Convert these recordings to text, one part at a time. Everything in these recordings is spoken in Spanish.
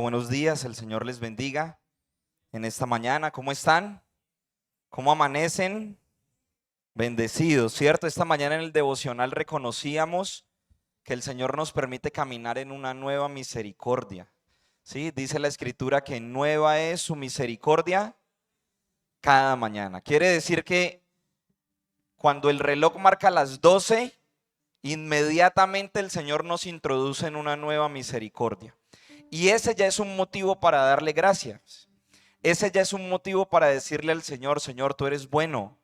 Buenos días, el Señor les bendiga en esta mañana. ¿Cómo están? ¿Cómo amanecen? Bendecidos, ¿cierto? Esta mañana en el devocional reconocíamos que el Señor nos permite caminar en una nueva misericordia. ¿Sí? Dice la Escritura que nueva es su misericordia cada mañana. Quiere decir que cuando el reloj marca las 12, inmediatamente el Señor nos introduce en una nueva misericordia. Y ese ya es un motivo para darle gracias. Ese ya es un motivo para decirle al Señor: Señor, tú eres bueno,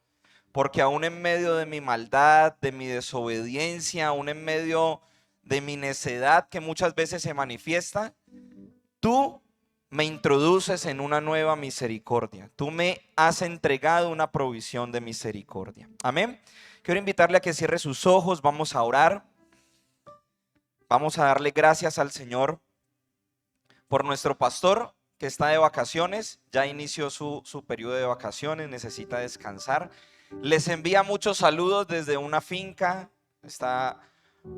porque aún en medio de mi maldad, de mi desobediencia, aún en medio de mi necedad que muchas veces se manifiesta, tú me introduces en una nueva misericordia. Tú me has entregado una provisión de misericordia. Amén. Quiero invitarle a que cierre sus ojos. Vamos a orar. Vamos a darle gracias al Señor por nuestro pastor que está de vacaciones. Ya inició su periodo de vacaciones, necesita descansar. Les envía muchos saludos desde una finca. Está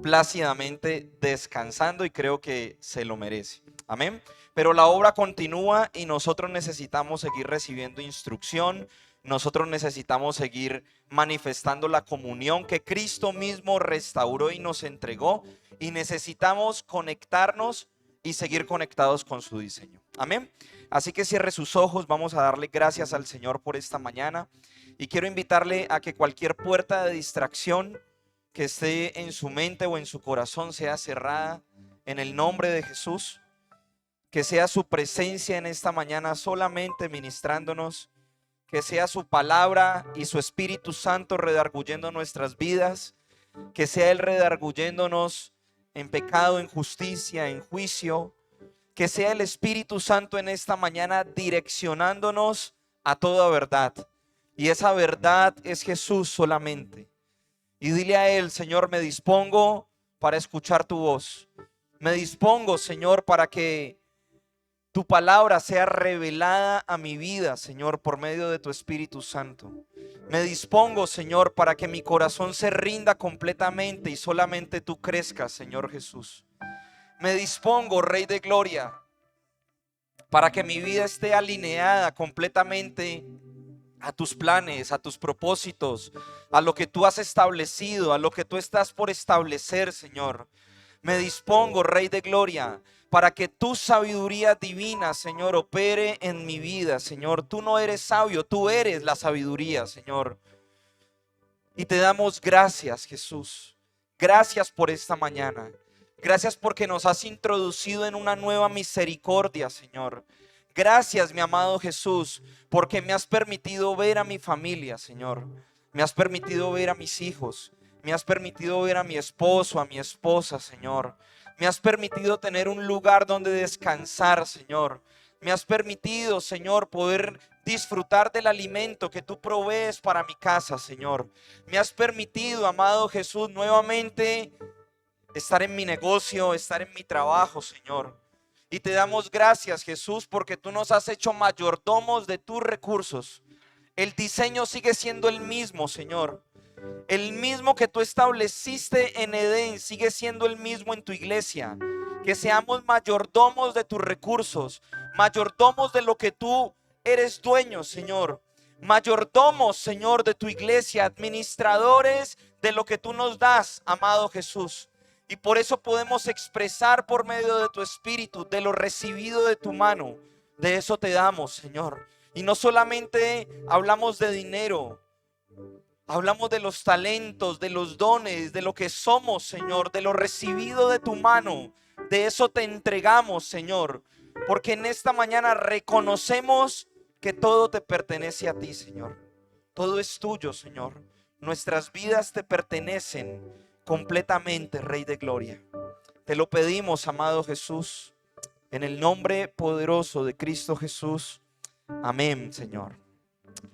plácidamente descansando y creo que se lo merece. Amén. Pero la obra continúa y nosotros necesitamos seguir recibiendo instrucción. Nosotros necesitamos seguir manifestando la comunión que Cristo mismo restauró y nos entregó, y necesitamos conectarnos y seguir conectados con su diseño. Amén. Así que cierre sus ojos. Vamos a darle gracias al Señor por esta mañana, y quiero invitarle a que cualquier puerta de distracción que esté en su mente o en su corazón sea cerrada en el nombre de Jesús. Que sea su presencia en esta mañana solamente ministrándonos, que sea su palabra y su Espíritu Santo redarguyendo nuestras vidas, que sea Él redarguyéndonos en pecado, en justicia, en juicio, que sea el Espíritu Santo en esta mañana direccionándonos a toda verdad. Y esa verdad es Jesús solamente. Y dile a Él: Señor, me dispongo para escuchar tu voz. Me dispongo, Señor, para que tu palabra sea revelada a mi vida, Señor, por medio de tu Espíritu Santo. Me dispongo, Señor, para que mi corazón se rinda completamente y solamente tú crezcas, Señor Jesús. Me dispongo, Rey de Gloria, para que mi vida esté alineada completamente a tus planes, a tus propósitos, a lo que tú has establecido, a lo que tú estás por establecer, Señor. Me dispongo, Rey de Gloria, para que tu sabiduría divina, Señor, opere en mi vida, Señor. Tú no eres sabio, tú eres la sabiduría, Señor. Y te damos gracias, Jesús. Gracias por esta mañana. Gracias porque nos has introducido en una nueva misericordia, Señor. Gracias, mi amado Jesús, porque me has permitido ver a mi familia, Señor. Me has permitido ver a mis hijos. Me has permitido ver a mi esposo, a mi esposa, Señor. Me has permitido tener un lugar donde descansar, Señor. Me has permitido, Señor, poder disfrutar del alimento que tú provees para mi casa, Señor. Me has permitido, amado Jesús, nuevamente estar en mi negocio, estar en mi trabajo, Señor. Y te damos gracias, Jesús, porque tú nos has hecho mayordomos de tus recursos. El diseño sigue siendo el mismo, Señor. El mismo que tú estableciste en Edén sigue siendo el mismo en tu iglesia. Que seamos mayordomos de tus recursos, mayordomos de lo que tú eres dueño, Señor. Mayordomos, Señor, de tu iglesia, administradores de lo que tú nos das, amado Jesús. Y por eso podemos expresar por medio de tu espíritu, de lo recibido de tu mano. De eso te damos, Señor. Y no solamente hablamos de dinero, hablamos de los talentos, de los dones, de lo que somos, Señor, de lo recibido de tu mano. De eso te entregamos, Señor, porque en esta mañana reconocemos que todo te pertenece a ti, Señor. Todo es tuyo, Señor. Nuestras vidas te pertenecen completamente, Rey de Gloria. Te lo pedimos, amado Jesús, en el nombre poderoso de Cristo Jesús. Amén, Señor.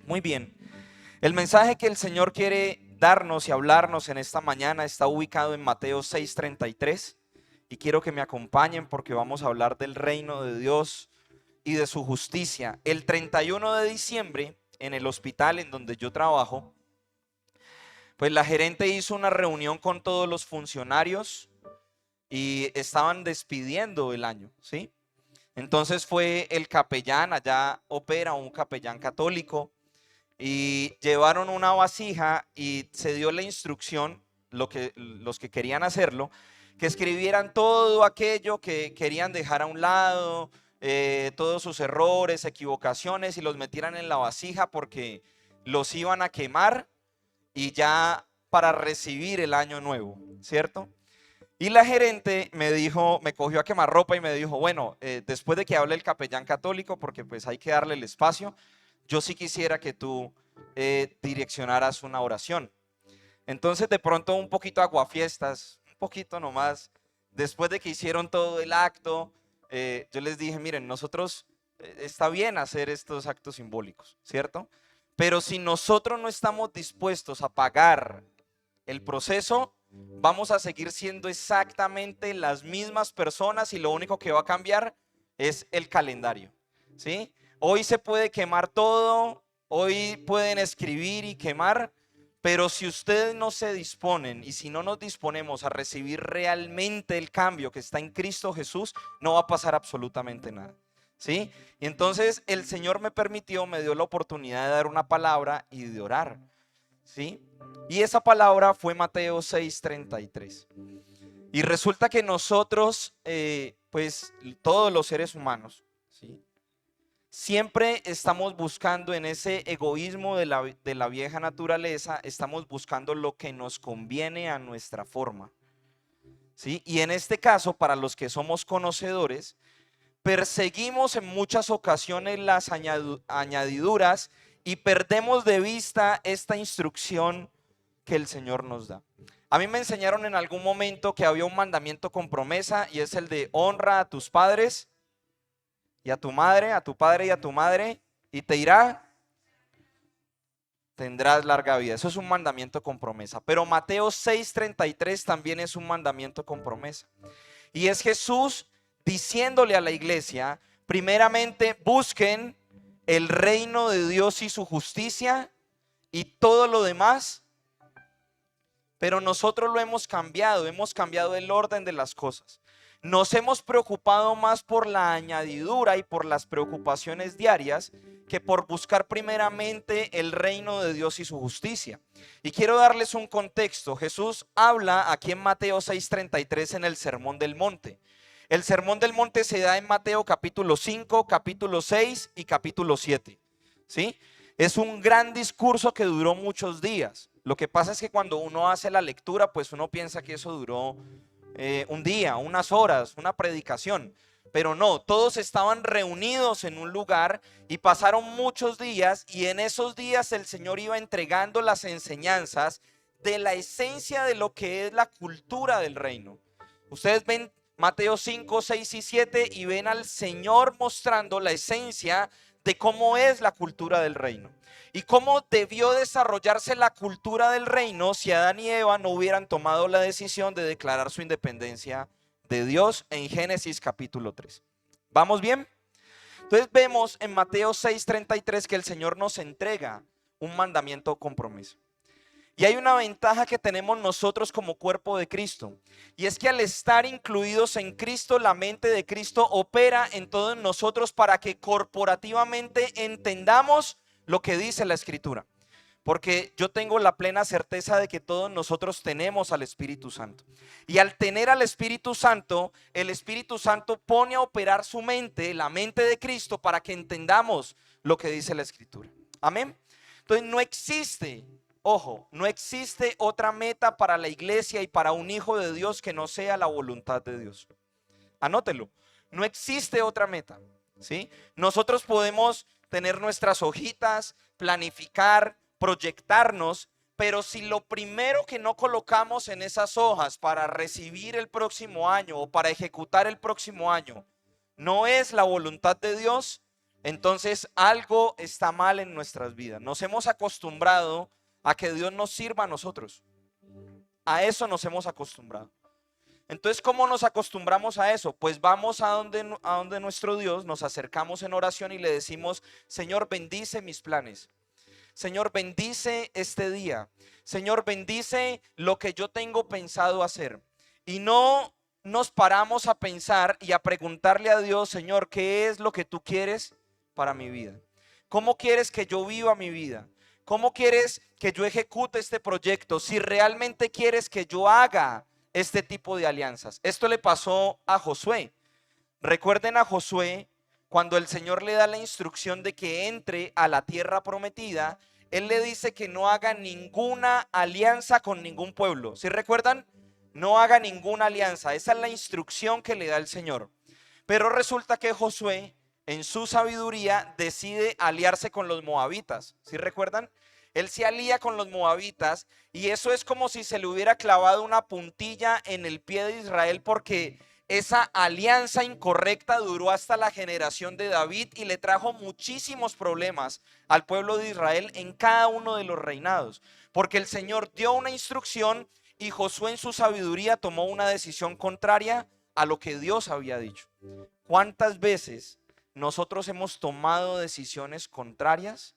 Muy bien. El mensaje que el Señor quiere darnos y hablarnos en esta mañana está ubicado en Mateo 6:33, y quiero que me acompañen porque vamos a hablar del reino de Dios y de su justicia. El 31 de diciembre, en el hospital en donde yo trabajo, pues la gerente hizo una reunión con todos los funcionarios y estaban despidiendo el año, ¿sí? Entonces fue el capellán, allá opera un capellán católico, y llevaron una vasija y se dio la instrucción, los que querían hacerlo, que escribieran todo aquello que querían dejar a un lado, todos sus errores, equivocaciones, y los metieran en la vasija porque los iban a quemar y ya para recibir el año nuevo, ¿cierto? Y la gerente me dijo, me cogió a quemarropa y me dijo, bueno, después de que hable el capellán católico, porque pues hay que darle el espacio, yo sí quisiera que tú direccionaras una oración. Entonces de pronto un poquito aguafiestas, un poquito nomás, después de que hicieron todo el acto, yo les dije, miren, nosotros, está bien hacer estos actos simbólicos, ¿cierto? Pero si nosotros no estamos dispuestos a pagar el proceso, vamos a seguir siendo exactamente las mismas personas y lo único que va a cambiar es el calendario, ¿sí? Hoy se puede quemar todo, hoy pueden escribir y quemar, pero si ustedes no se disponen y si no nos disponemos a recibir realmente el cambio que está en Cristo Jesús, no va a pasar absolutamente nada, ¿sí? Y entonces el Señor me permitió, me dio la oportunidad de dar una palabra y de orar, ¿sí? Y esa palabra fue Mateo 6:33. Y resulta que nosotros, pues todos los seres humanos, ¿sí?, siempre estamos buscando en ese egoísmo de la vieja naturaleza, estamos buscando lo que nos conviene a nuestra forma, ¿sí? Y en este caso, para los que somos conocedores, perseguimos en muchas ocasiones las añadiduras y perdemos de vista esta instrucción que el Señor nos da. A mí me enseñaron en algún momento que había un mandamiento con promesa y es el de honra a tus padres y a tu madre, a tu padre y a tu madre, y te irá, tendrás larga vida. Eso es un mandamiento con promesa. Pero Mateo 6:33 también es un mandamiento con promesa. Y es Jesús diciéndole a la iglesia, primeramente busquen el reino de Dios y su justicia y todo lo demás. Pero nosotros lo hemos cambiado el orden de las cosas. Nos hemos preocupado más por la añadidura y por las preocupaciones diarias que por buscar primeramente el reino de Dios y su justicia. Y quiero darles un contexto. Jesús habla aquí en Mateo 6:33 en el Sermón del Monte. El Sermón del Monte se da en Mateo capítulo 5, capítulo 6 y capítulo 7. ¿Sí? Es un gran discurso que duró muchos días. Lo que pasa es que cuando uno hace la lectura, pues uno piensa que eso duró un día, unas horas, una predicación. Pero no, todos estaban reunidos en un lugar y pasaron muchos días, y en esos días el Señor iba entregando las enseñanzas de la esencia de lo que es la cultura del reino. Ustedes ven Mateo 5, 6 y 7 y ven al Señor mostrando la esencia de cómo es la cultura del reino y cómo debió desarrollarse la cultura del reino si Adán y Eva no hubieran tomado la decisión de declarar su independencia de Dios en Génesis capítulo 3. ¿Vamos bien? Entonces vemos en Mateo 6:33 que el Señor nos entrega un mandamiento con promesa. Y hay una ventaja que tenemos nosotros como cuerpo de Cristo, y es que al estar incluidos en Cristo, la mente de Cristo opera en todos nosotros para que corporativamente entendamos lo que dice la Escritura. Porque yo tengo la plena certeza de que todos nosotros tenemos al Espíritu Santo. Y al tener al Espíritu Santo, el Espíritu Santo pone a operar su mente, la mente de Cristo, para que entendamos lo que dice la Escritura. Amén. Entonces no existe, ojo, no existe otra meta para la iglesia y para un hijo de Dios que no sea la voluntad de Dios. Anótelo, no existe otra meta, ¿sí? Nosotros podemos tener nuestras hojitas, planificar, proyectarnos, pero si lo primero que no colocamos en esas hojas para recibir el próximo año o para ejecutar el próximo año no es la voluntad de Dios, entonces algo está mal en nuestras vidas. Nos hemos acostumbrado a que Dios nos sirva a nosotros. A eso nos hemos acostumbrado. Entonces, ¿cómo nos acostumbramos a eso? Pues vamos a donde nuestro Dios, nos acercamos en oración y le decimos: Señor, bendice mis planes. Señor, bendice este día. Señor, bendice lo que yo tengo pensado hacer. Y no nos paramos a pensar y a preguntarle a Dios, Señor, ¿qué es lo que tú quieres para mi vida? ¿Cómo quieres que yo viva mi vida? ¿Cómo quieres que yo ejecute este proyecto? Si realmente quieres que yo haga este tipo de alianzas. Esto le pasó a Josué. Recuerden a Josué cuando el Señor le da la instrucción de que entre a la tierra prometida. Él le dice que no haga ninguna alianza con ningún pueblo. ¿Sí recuerdan? No haga ninguna alianza. Esa es la instrucción que le da el Señor. Pero resulta que Josué, en su sabiduría, decide aliarse con los moabitas. ¿Sí recuerdan? Él se alía con los moabitas y eso es como si se le hubiera clavado una puntilla en el pie de Israel, porque esa alianza incorrecta duró hasta la generación de David y le trajo muchísimos problemas al pueblo de Israel en cada uno de los reinados, porque el Señor dio una instrucción y Josué en su sabiduría tomó una decisión contraria a lo que Dios había dicho. ¿Cuántas veces nosotros hemos tomado decisiones contrarias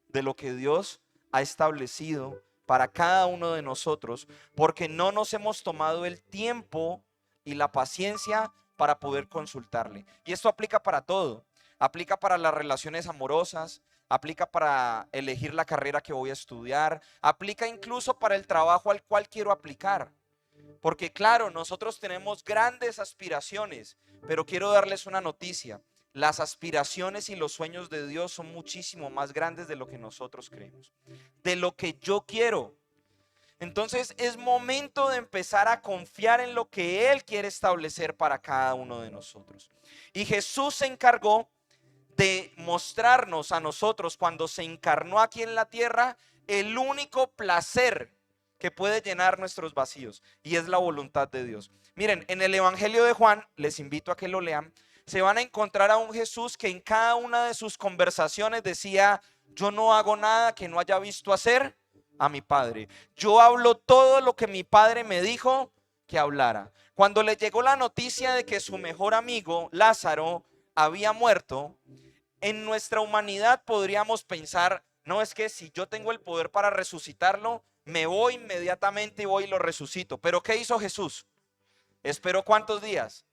de lo que Dios ha establecido para cada uno de nosotros, porque no nos hemos tomado el tiempo y la paciencia para poder consultarle? Y esto aplica para todo. Aplica para las relaciones amorosas, aplica para elegir la carrera que voy a estudiar, aplica incluso para el trabajo al cual quiero aplicar. Porque claro, nosotros tenemos grandes aspiraciones, pero quiero darles una noticia. Las aspiraciones y los sueños de Dios son muchísimo más grandes de lo que nosotros creemos, de lo que yo quiero. Entonces es momento de empezar a confiar en lo que Él quiere establecer para cada uno de nosotros. Y Jesús se encargó de mostrarnos a nosotros, cuando se encarnó aquí en la tierra, el único placer que puede llenar nuestros vacíos, y es la voluntad de Dios. Miren, en el Evangelio de Juan, les invito a que lo lean, se van a encontrar a un Jesús que en cada una de sus conversaciones decía: yo no hago nada que no haya visto hacer a mi Padre. Yo hablo todo lo que mi Padre me dijo que hablara. Cuando le llegó la noticia de que su mejor amigo, Lázaro, había muerto, en nuestra humanidad podríamos pensar: no, es que si yo tengo el poder para resucitarlo, me voy inmediatamente y voy y lo resucito. Pero ¿qué hizo Jesús? ¿Esperó cuántos días?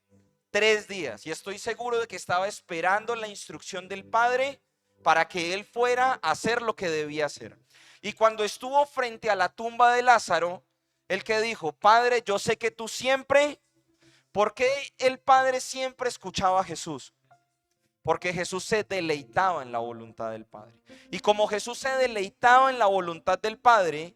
3 días. Y estoy seguro de que estaba esperando la instrucción del Padre para que él fuera a hacer lo que debía hacer. Y cuando estuvo frente a la tumba de Lázaro, el que dijo: Padre, yo sé que tú siempre. ¿Por qué el Padre siempre escuchaba a Jesús? Porque Jesús se deleitaba en la voluntad del Padre. Y como Jesús se deleitaba en la voluntad del Padre,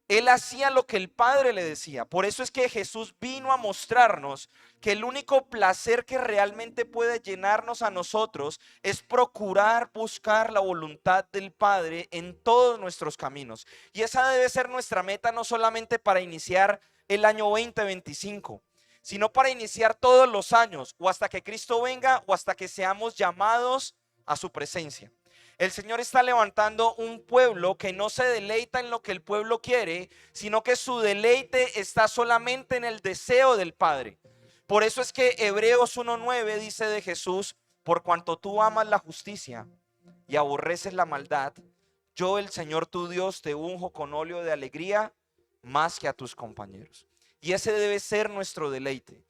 Él hacía lo que el Padre le decía. Por eso es que Jesús vino a mostrarnos que el único placer que realmente puede llenarnos a nosotros es procurar buscar la voluntad del Padre en todos nuestros caminos. Y esa debe ser nuestra meta, no solamente para iniciar el año 2025, sino para iniciar todos los años, o hasta que Cristo venga, o hasta que seamos llamados a su presencia. El Señor está levantando un pueblo que no se deleita en lo que el pueblo quiere, sino que su deleite está solamente en el deseo del Padre. Por eso es que Hebreos 1:9 dice de Jesús: por cuanto tú amas la justicia y aborreces la maldad, yo, el Señor tu Dios, te unjo con óleo de alegría más que a tus compañeros. Y ese debe ser nuestro deleite.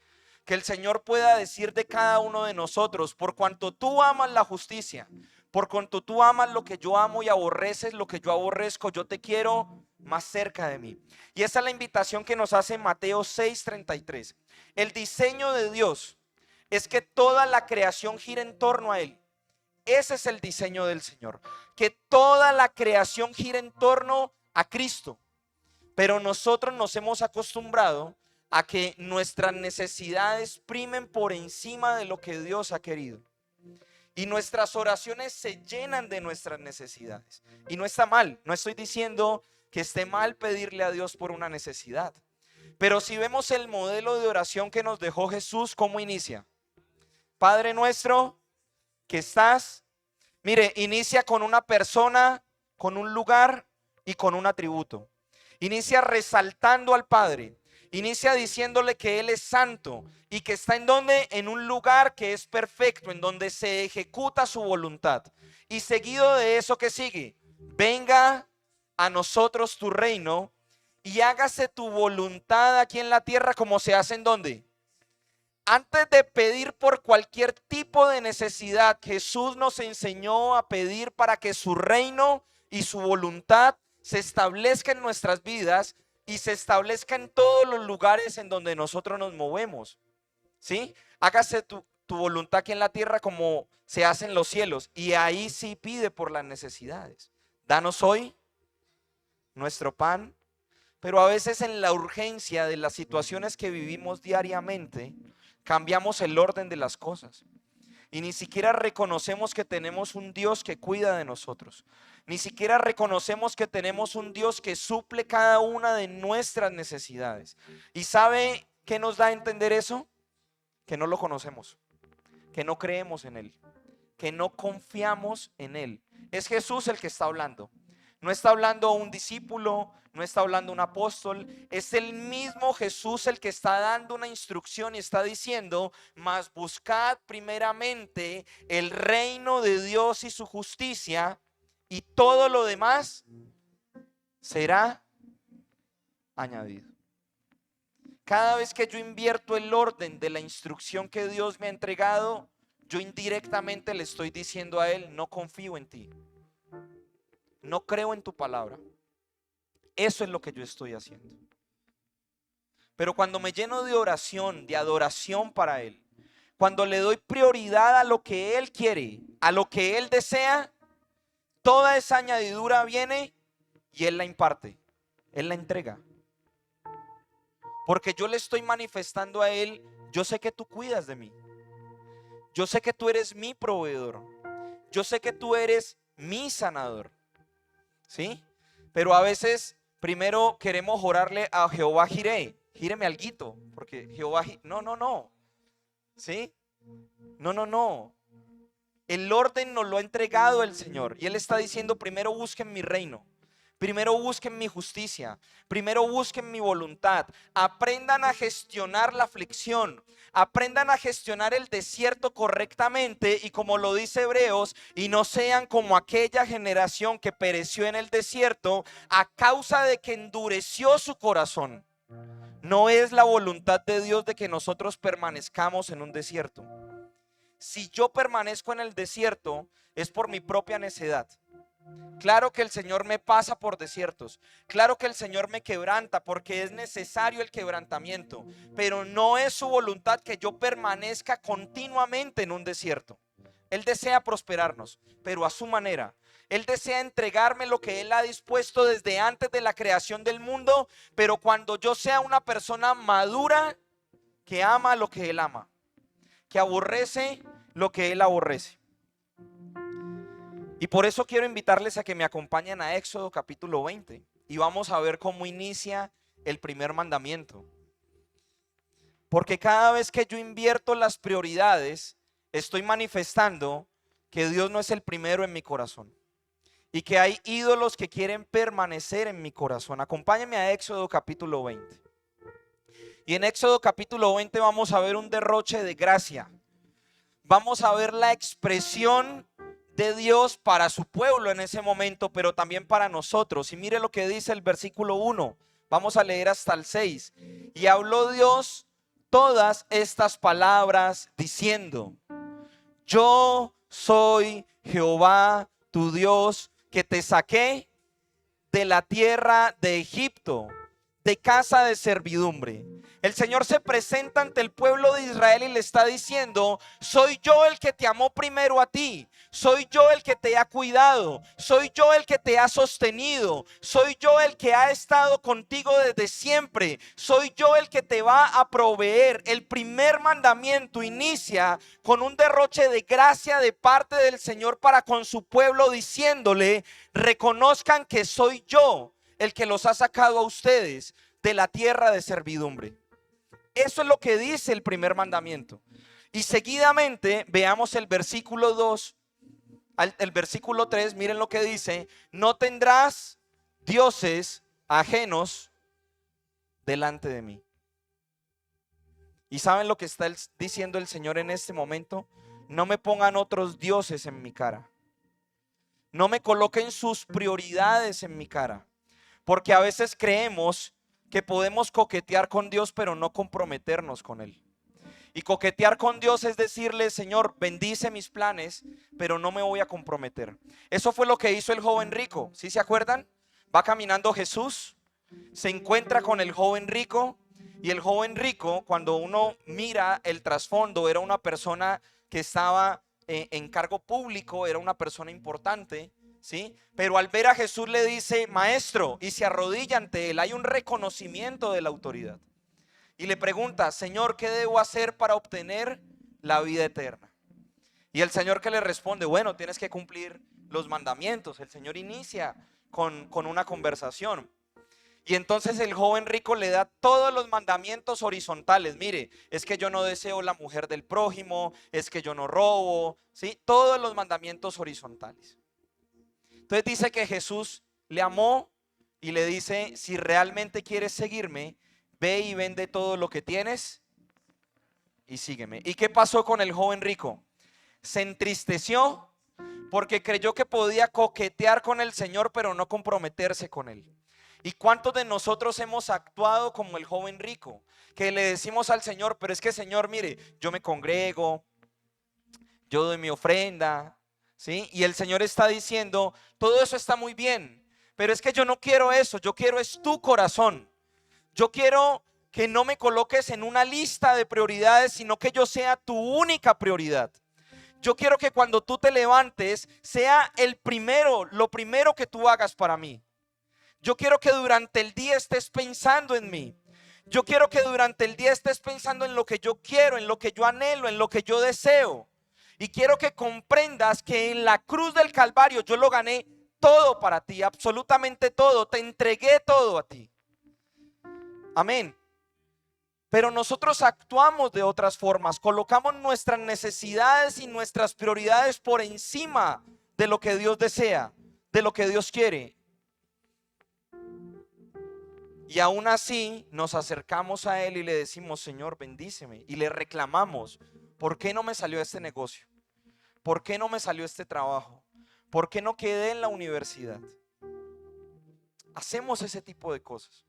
Que el Señor pueda decir de cada uno de nosotros: por cuanto tú amas la justicia, por cuanto tú amas lo que yo amo y aborreces lo que yo aborrezco, yo te quiero más cerca de mí. Y esa es la invitación que nos hace Mateo 6:33. El diseño de Dios es que toda la creación gire en torno a Él. Ese es el diseño del Señor, que toda la creación gire en torno a Cristo. Pero nosotros nos hemos acostumbrado a que nuestras necesidades primen por encima de lo que Dios ha querido. Y nuestras oraciones se llenan de nuestras necesidades. Y no está mal, no estoy diciendo que esté mal pedirle a Dios por una necesidad. Pero si vemos el modelo de oración que nos dejó Jesús, ¿cómo inicia? Padre nuestro que estás, mire, inicia con una persona, con un lugar y con un atributo. Inicia resaltando al Padre. Inicia diciéndole que Él es santo y que está en donde, en un lugar que es perfecto, en donde se ejecuta su voluntad. Y seguido de eso, ¿qué sigue? Venga a nosotros tu reino y hágase tu voluntad aquí en la tierra como se hace en donde. Antes de pedir por cualquier tipo de necesidad, Jesús nos enseñó a pedir para que su reino y su voluntad se establezca en nuestras vidas y se establezca en todos los lugares en donde nosotros nos movemos. ¿Sí? Hágase tu voluntad aquí en la tierra como se hace en los cielos. Y ahí sí pide por las necesidades. Danos hoy nuestro pan. Pero a veces en la urgencia de las situaciones que vivimos diariamente, cambiamos el orden de las cosas. Y ni siquiera reconocemos que tenemos un Dios que cuida de nosotros. Ni siquiera reconocemos que tenemos un Dios que suple cada una de nuestras necesidades. ¿Y sabe qué nos da a entender eso? Que no lo conocemos, que no creemos en Él, que no confiamos en Él. Es Jesús el que está hablando. No está hablando un discípulo, no está hablando un apóstol. Es el mismo Jesús el que está dando una instrucción y está diciendo: mas buscad primeramente el reino de Dios y su justicia, y todo lo demás será añadido. Cada vez que yo invierto el orden de la instrucción que Dios me ha entregado, yo indirectamente le estoy diciendo a Él: no confío en ti, no creo en tu palabra. Eso es lo que yo estoy haciendo. Pero cuando me lleno de oración, de adoración para Él, cuando le doy prioridad a lo que Él quiere, a lo que Él desea, toda esa añadidura viene y Él la imparte, Él la entrega. Porque yo le estoy manifestando a Él: yo sé que tú cuidas de mí, yo sé que tú eres mi proveedor, yo sé que tú eres mi sanador. ¿Sí? Pero a veces primero queremos orarle a Jehová Jireh: gíreme alguito, porque Jehová, no. ¿Sí? No. El orden nos lo ha entregado el Señor y Él está diciendo: primero busquen mi reino, primero busquen mi justicia, primero busquen mi voluntad. Aprendan a gestionar la aflicción, aprendan a gestionar el desierto correctamente, y como lo dice Hebreos, y no sean como aquella generación que pereció en el desierto a causa de que endureció su corazón. No es la voluntad de Dios de que nosotros permanezcamos en un desierto. Si yo permanezco en el desierto es por mi propia necedad. Claro que el Señor me pasa por desiertos, claro que el Señor me quebranta porque es necesario el quebrantamiento, pero no es su voluntad que yo permanezca continuamente en un desierto. Él desea prosperarnos, pero a su manera. Él desea entregarme lo que Él ha dispuesto desde antes de la creación del mundo, pero cuando yo sea una persona madura que ama lo que Él ama, que aborrece lo que Él aborrece. Y por eso quiero invitarles a que me acompañen a Éxodo capítulo 20 y vamos a ver cómo inicia el primer mandamiento. Porque cada vez que yo invierto las prioridades, estoy manifestando que Dios no es el primero en mi corazón y que hay ídolos que quieren permanecer en mi corazón. Acompáñenme a Éxodo capítulo 20. Y en Éxodo capítulo 20 vamos a ver un derroche de gracia. Vamos a ver la expresión de Dios para su pueblo en ese momento, pero también para nosotros. Y mire lo que dice el versículo 1. Vamos a leer hasta el 6. Y habló Dios todas estas palabras diciendo: yo soy Jehová tu Dios, que te saqué de la tierra de Egipto, de casa de servidumbre. El Señor se presenta ante el pueblo de Israel y le está diciendo: soy yo el que te amó primero a ti, soy yo el que te ha cuidado, soy yo el que te ha sostenido, soy yo el que ha estado contigo desde siempre, soy yo el que te va a proveer. El primer mandamiento inicia con un derroche de gracia de parte del Señor para con su pueblo, diciéndole: reconozcan que soy yo el que los ha sacado a ustedes de la tierra de servidumbre. Eso es lo que dice el primer mandamiento. Y seguidamente veamos el versículo 2, el versículo 3, miren lo que dice: no tendrás dioses ajenos delante de mí. ¿Y saben lo que está diciendo el Señor en este momento? No me pongan otros dioses en mi cara. No me coloquen sus prioridades en mi cara. Porque a veces creemos que podemos coquetear con Dios pero no comprometernos con Él. Y coquetear con Dios es decirle, Señor, bendice mis planes, pero no me voy a comprometer. Eso fue lo que hizo el joven rico. ¿Sí se acuerdan? Va caminando Jesús, se encuentra con el joven rico, y el joven rico, cuando uno mira el trasfondo, era una persona que estaba en cargo público, era una persona importante, ¿sí? Pero al ver a Jesús le dice, maestro, y se arrodilla ante él. Hay un reconocimiento de la autoridad. Y le pregunta, Señor, ¿qué debo hacer para obtener la vida eterna? Y el Señor que le responde, bueno, tienes que cumplir los mandamientos. El Señor inicia con una conversación. Y entonces el joven rico le da todos los mandamientos horizontales. Mire, es que yo no deseo la mujer del prójimo, es que yo no robo, ¿sí? Todos los mandamientos horizontales. Entonces dice que Jesús le amó y le dice, si realmente quieres seguirme, ve y vende todo lo que tienes y sígueme. ¿Y qué pasó con el joven rico? Se entristeció porque creyó que podía coquetear con el Señor, pero no comprometerse con él. ¿Y cuántos de nosotros hemos actuado como el joven rico? Que le decimos al Señor, pero es que Señor, mire, yo me congrego, yo doy mi ofrenda, ¿sí? Y el Señor está diciendo, todo eso está muy bien, pero es que yo no quiero eso, yo quiero es tu corazón. Yo quiero que no me coloques en una lista de prioridades, sino que yo sea tu única prioridad. Yo quiero que cuando tú te levantes sea lo primero que tú hagas para mí. Yo quiero que durante el día estés pensando en mí. Yo quiero que durante el día estés pensando en lo que yo quiero, en lo que yo anhelo, en lo que yo deseo. Y quiero que comprendas que en la cruz del Calvario yo lo gané todo para ti, absolutamente todo. Te entregué todo a ti. Amén. Pero nosotros actuamos de otras formas, colocamos nuestras necesidades y nuestras prioridades por encima de lo que Dios desea, de lo que Dios quiere. Y aún así nos acercamos a Él y le decimos, Señor, bendíceme. Y le reclamamos, ¿por qué no me salió este negocio? ¿Por qué no me salió este trabajo? ¿Por qué no quedé en la universidad? Hacemos ese tipo de cosas.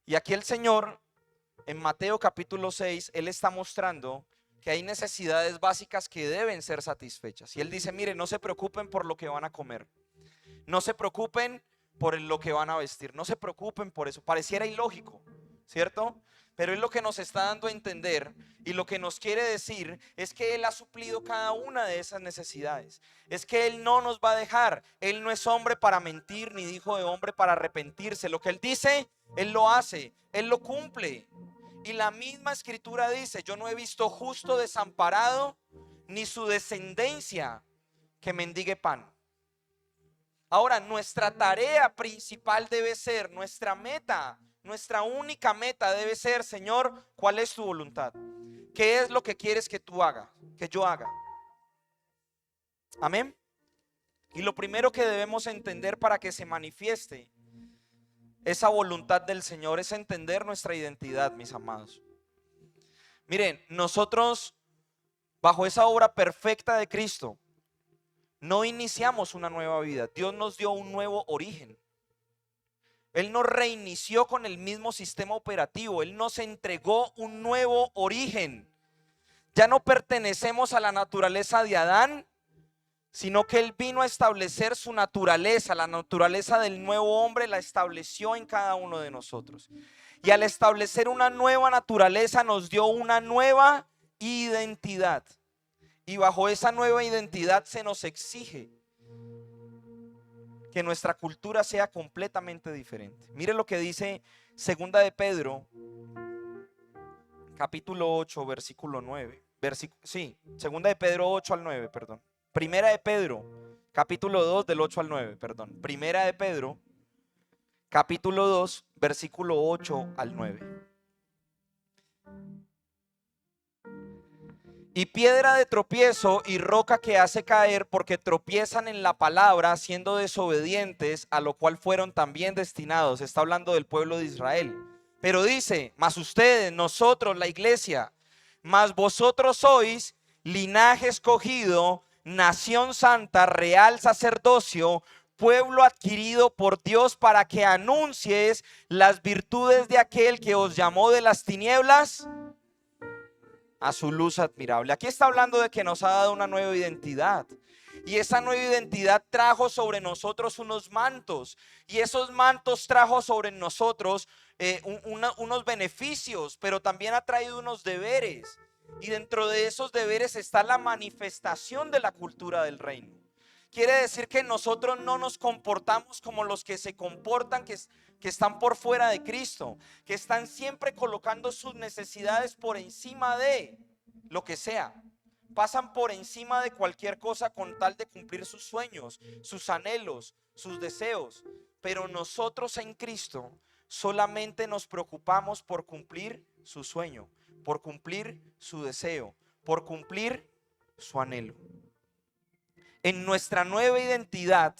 Y aquí el Señor, en Mateo capítulo 6, Él está mostrando que hay necesidades básicas que deben ser satisfechas. Y Él dice, mire, no se preocupen por lo que van a comer. No se preocupen por lo que van a vestir. No se preocupen por eso. Pareciera ilógico, ¿cierto? Pero Él lo que nos está dando a entender y lo que nos quiere decir es que Él ha suplido cada una de esas necesidades. Es que Él no nos va a dejar. Él no es hombre para mentir, ni hijo de hombre para arrepentirse. Lo que Él dice, Él lo hace, Él lo cumple. Y la misma escritura dice, yo no he visto justo desamparado, ni su descendencia que mendigue pan. Ahora, nuestra tarea principal debe ser, nuestra meta, nuestra única meta debe ser, Señor, ¿cuál es tu voluntad? ¿Qué es lo que quieres que tú hagas, que yo haga? Amén. Y lo primero que debemos entender para que se manifieste esa voluntad del Señor es entender nuestra identidad, mis amados. Miren, nosotros bajo esa obra perfecta de Cristo no iniciamos una nueva vida. Dios nos dio un nuevo origen. Él nos reinició con el mismo sistema operativo. Él nos entregó un nuevo origen. Ya no pertenecemos a la naturaleza de Adán, sino que Él vino a establecer su naturaleza. La naturaleza del nuevo hombre la estableció en cada uno de nosotros. Y al establecer una nueva naturaleza nos dio una nueva identidad. Y bajo esa nueva identidad se nos exige que nuestra cultura sea completamente diferente. Mire lo que dice Segunda de Pedro, capítulo 8, versículo 9. Segunda de Pedro 8 al 9, perdón. Primera de Pedro, capítulo 2, del 8 al 9, perdón. Primera de Pedro, capítulo 2, versículo 8 al 9. Y piedra de tropiezo y roca que hace caer, porque tropiezan en la palabra, siendo desobedientes, a lo cual fueron también destinados. Está hablando del pueblo de Israel. Pero dice, mas ustedes, nosotros, la iglesia, mas vosotros sois linaje escogido, nación santa, real sacerdocio, pueblo adquirido por Dios para que anuncies las virtudes de aquel que os llamó de las tinieblas a su luz admirable. Aquí está hablando de que nos ha dado una nueva identidad. Y esa nueva identidad trajo sobre nosotros unos mantos. Y esos mantos trajo sobre nosotros unos beneficios, pero también ha traído unos deberes. Y dentro de esos deberes está la manifestación de la cultura del reino. Quiere decir que nosotros no nos comportamos como los que se comportan, que están por fuera de Cristo, que están siempre colocando sus necesidades por encima de lo que sea. Pasan por encima de cualquier cosa con tal de cumplir sus sueños, sus anhelos, sus deseos. Pero nosotros en Cristo solamente nos preocupamos por cumplir su sueño, por cumplir su deseo, por cumplir su anhelo. En nuestra nueva identidad,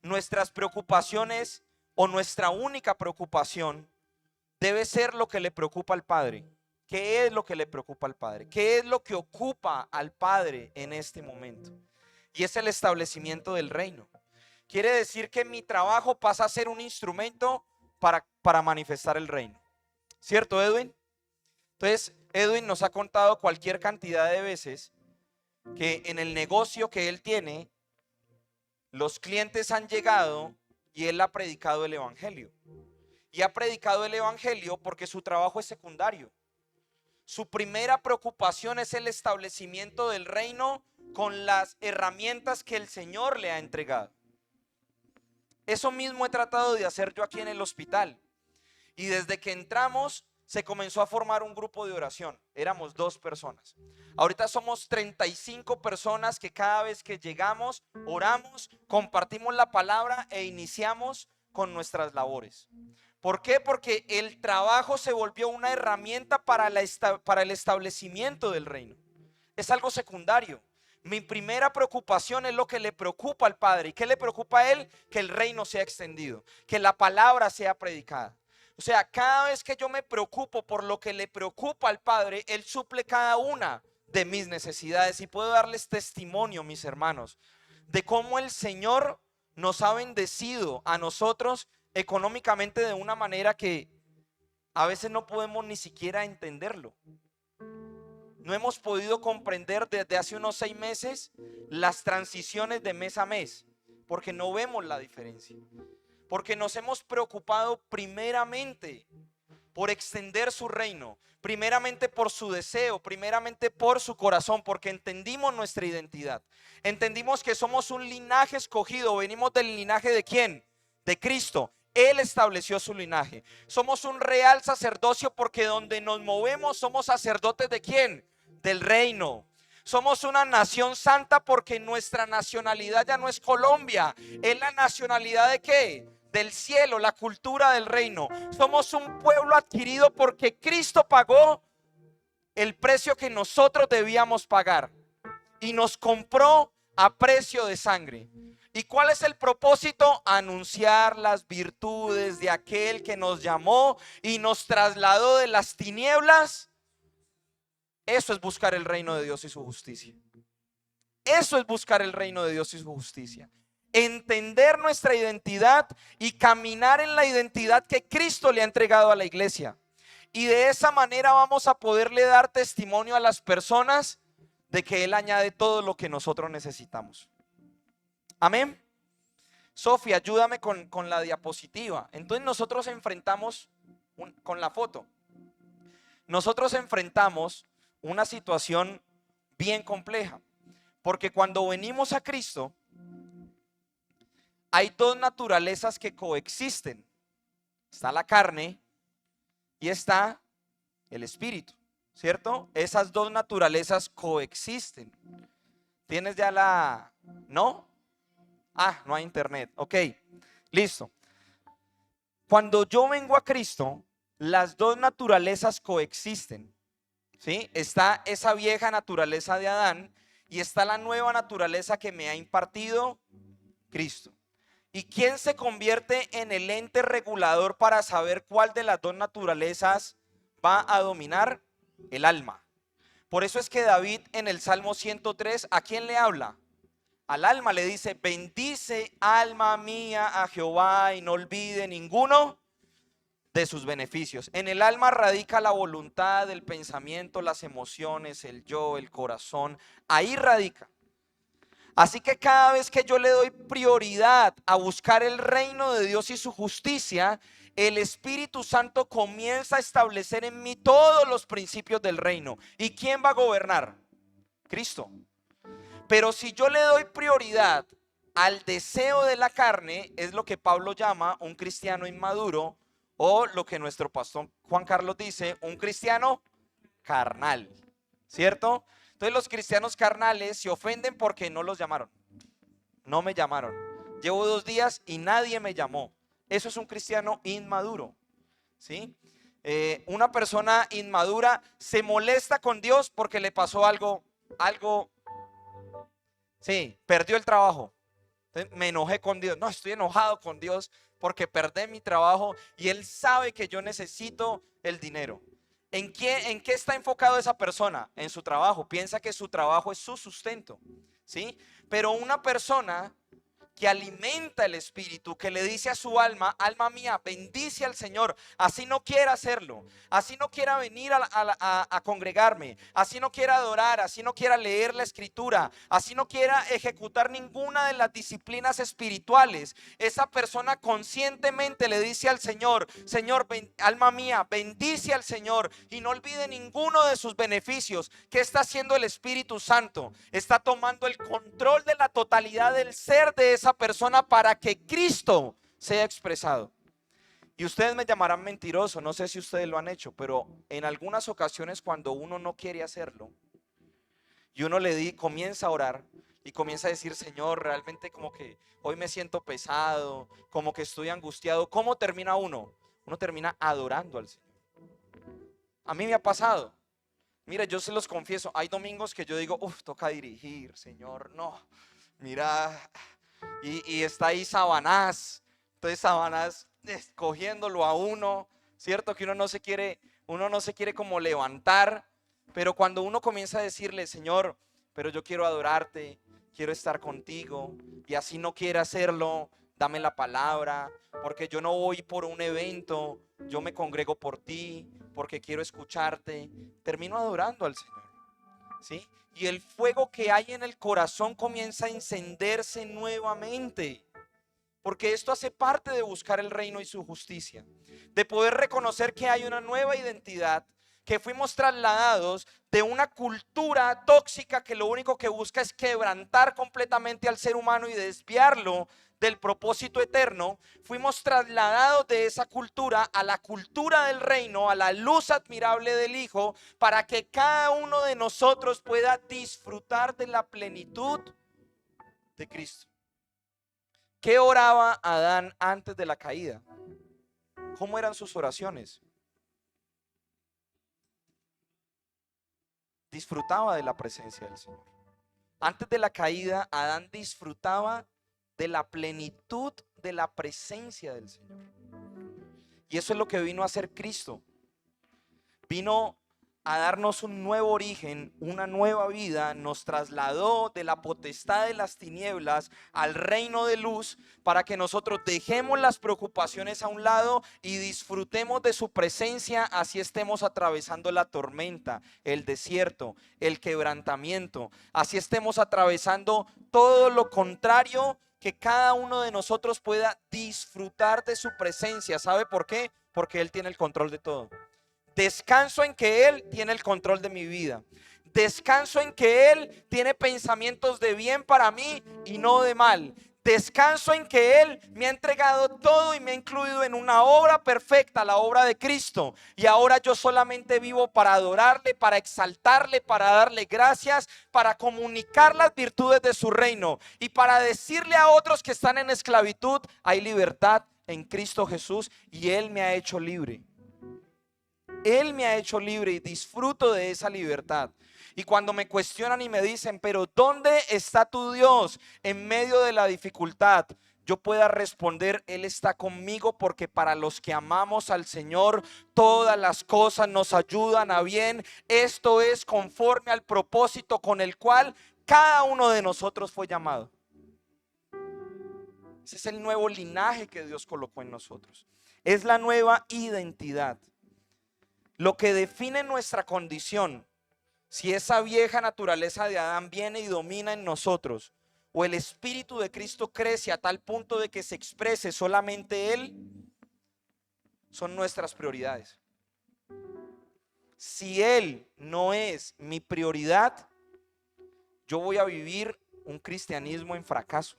nuestras preocupaciones o nuestra única preocupación debe ser lo que le preocupa al Padre. ¿Qué es lo que le preocupa al Padre? ¿Qué es lo que ocupa al Padre en este momento? Y es el establecimiento del reino. Quiere decir que mi trabajo pasa a ser un instrumento para manifestar el reino. ¿Cierto, Edwin? Entonces, Edwin nos ha contado cualquier cantidad de veces que en el negocio que él tiene, los clientes han llegado y él ha predicado el evangelio. Y ha predicado el evangelio porque su trabajo es secundario. Su primera preocupación es el establecimiento del reino con las herramientas que el Señor le ha entregado. Eso mismo he tratado de hacer yo aquí en el hospital. Y desde que entramos se comenzó a formar un grupo de oración. Éramos 2 personas. Ahorita somos 35 personas que cada vez que llegamos, oramos, compartimos la palabra e iniciamos con nuestras labores. ¿Por qué? Porque el trabajo se volvió una herramienta para el establecimiento del reino. Es algo secundario. Mi primera preocupación es lo que le preocupa al Padre. ¿Y qué le preocupa a Él? Que el reino sea extendido, que la palabra sea predicada. O sea, cada vez que yo me preocupo por lo que le preocupa al Padre, Él suple cada una de mis necesidades. Y puedo darles testimonio, mis hermanos, de cómo el Señor nos ha bendecido a nosotros económicamente de una manera que a veces no podemos ni siquiera entenderlo. No hemos podido comprender desde hace unos 6 meses las transiciones de mes a mes, porque no vemos la diferencia. Porque nos hemos preocupado primeramente por extender su reino, primeramente por su deseo, primeramente por su corazón, porque entendimos nuestra identidad. Entendimos que somos un linaje escogido. ¿Venimos del linaje de quién? De Cristo. Él estableció su linaje. Somos un real sacerdocio porque donde nos movemos somos sacerdotes ¿de quién? Del reino. Somos una nación santa porque nuestra nacionalidad ya no es Colombia. ¿Es la nacionalidad de qué? Del cielo, la cultura del reino. Somos un pueblo adquirido porque Cristo pagó el precio que nosotros debíamos pagar y nos compró a precio de sangre. ¿Y cuál es el propósito? Anunciar las virtudes de aquel que nos llamó y nos trasladó de las tinieblas. Eso es buscar el reino de Dios y su justicia. Eso es buscar el reino de Dios y su justicia. Entender nuestra identidad y caminar en la identidad que Cristo le ha entregado a la iglesia. Y de esa manera vamos a poderle dar testimonio a las personas de que Él añade todo lo que nosotros necesitamos. Amén. Sofía, ayúdame con la diapositiva. Entonces nosotros enfrentamos con la foto. Nosotros enfrentamos una situación bien compleja. Porque cuando venimos a Cristo, hay 2 naturalezas que coexisten. Está la carne y está el espíritu, ¿cierto? Esas 2 naturalezas coexisten. ¿Tienes ya la...? ¿No? No hay internet. Ok, listo. Cuando yo vengo a Cristo, las 2 naturalezas coexisten, ¿sí? Está esa vieja naturaleza de Adán y está la nueva naturaleza que me ha impartido Cristo. ¿Y quién se convierte en el ente regulador para saber cuál de las 2 naturalezas va a dominar? El alma. Por eso es que David en el Salmo 103, ¿a quién le habla? Al alma le dice: bendice alma mía a Jehová y no olvide ninguno de sus beneficios. En el alma radica la voluntad, el pensamiento, las emociones, el yo, el corazón. Ahí radica. Así que cada vez que yo le doy prioridad a buscar el reino de Dios y su justicia, el Espíritu Santo comienza a establecer en mí todos los principios del reino. ¿Y quién va a gobernar? Cristo. Pero si yo le doy prioridad al deseo de la carne, es lo que Pablo llama un cristiano inmaduro, o lo que nuestro pastor Juan Carlos dice, un cristiano carnal, ¿cierto? Entonces los cristianos carnales se ofenden porque no los llamaron. No me llamaron. Llevo 2 días y nadie me llamó. Eso es un cristiano inmaduro, ¿sí? Una persona inmadura se molesta con Dios porque le pasó algo, sí, perdió el trabajo. Entonces, me enojé con Dios. No, estoy enojado con Dios porque perdí mi trabajo y Él sabe que yo necesito el dinero. ¿En qué está enfocado esa persona? En su trabajo. Piensa que su trabajo es su sustento, ¿sí? Pero una persona que alimenta el espíritu, que le dice a su alma: alma mía, bendice al Señor, así no quiera hacerlo, así no quiera venir a congregarme, así no quiera adorar, así no quiera leer la escritura, así no quiera ejecutar ninguna de las disciplinas espirituales. Esa persona conscientemente le dice al Señor: Señor, alma mía, bendice al Señor y no olvide ninguno de sus beneficios. ¿Qué está haciendo el Espíritu Santo? Está tomando el control de la totalidad del ser de esa persona para que Cristo sea expresado. Y ustedes me llamarán mentiroso, no sé si ustedes lo han hecho, pero en algunas ocasiones cuando uno no quiere hacerlo y uno comienza a orar y comienza a decir: Señor, realmente como que hoy me siento pesado, como que estoy angustiado. ¿Cómo termina uno? Uno termina adorando al Señor. A mí me ha pasado. Mira, yo se los confieso, hay domingos que yo digo: toca dirigir, Señor, no, mira. Y está ahí Sabanás. Entonces Sabanás escogiéndolo a uno, cierto que uno no se quiere como levantar, pero cuando uno comienza a decirle: Señor, pero yo quiero adorarte, quiero estar contigo, y así no quiere hacerlo, dame la palabra, porque yo no voy por un evento, yo me congrego por ti, porque quiero escucharte, termino adorando al Señor, ¿sí? Y el fuego que hay en el corazón comienza a encenderse nuevamente, porque esto hace parte de buscar el reino y su justicia, de poder reconocer que hay una nueva identidad, que fuimos trasladados de una cultura tóxica que lo único que busca es quebrantar completamente al ser humano y desviarlo del propósito eterno. Fuimos trasladados de esa cultura a la cultura del reino, a la luz admirable del Hijo, para que cada uno de nosotros pueda disfrutar de la plenitud de Cristo. ¿Qué oraba Adán antes de la caída? ¿Cómo eran sus oraciones? Disfrutaba de la presencia del Señor. Antes de la caída, Adán disfrutaba de la plenitud de la presencia del Señor. Y eso es lo que vino a hacer Cristo. Vino a darnos un nuevo origen, una nueva vida. Nos trasladó de la potestad de las tinieblas al reino de luz, para que nosotros dejemos las preocupaciones a un lado y disfrutemos de su presencia, así estemos atravesando la tormenta, el desierto, el quebrantamiento, así estemos atravesando todo lo contrario, que cada uno de nosotros pueda disfrutar de su presencia. ¿Sabe por qué? Porque Él tiene el control de todo. Descanso en que Él tiene el control de mi vida. Descanso en que Él tiene pensamientos de bien para mí y no de mal. Descanso en que Él me ha entregado todo y me ha incluido en una obra perfecta, la obra de Cristo. Y ahora yo solamente vivo para adorarle, para exaltarle, para darle gracias, para comunicar las virtudes de su reino y para decirle a otros que están en esclavitud: hay libertad en Cristo Jesús y Él me ha hecho libre. Él me ha hecho libre y disfruto de esa libertad. Y cuando me cuestionan y me dicen: pero ¿dónde está tu Dios en medio de la dificultad?, yo pueda responder: Él está conmigo, porque para los que amamos al Señor todas las cosas nos ayudan a bien. Esto es conforme al propósito con el cual cada uno de nosotros fue llamado. Ese es el nuevo linaje que Dios colocó en nosotros. Es la nueva identidad. Lo que define nuestra condición, si esa vieja naturaleza de Adán viene y domina en nosotros, o el Espíritu de Cristo crece a tal punto de que se exprese solamente Él, son nuestras prioridades. Si Él no es mi prioridad, yo voy a vivir un cristianismo en fracaso.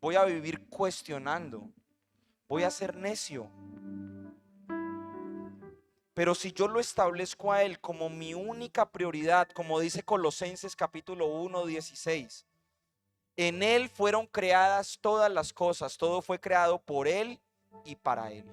Voy a vivir cuestionando. Voy a ser necio. Pero si yo lo establezco a Él como mi única prioridad, como dice Colosenses capítulo 1, 16, en Él fueron creadas todas las cosas, todo fue creado por Él y para Él.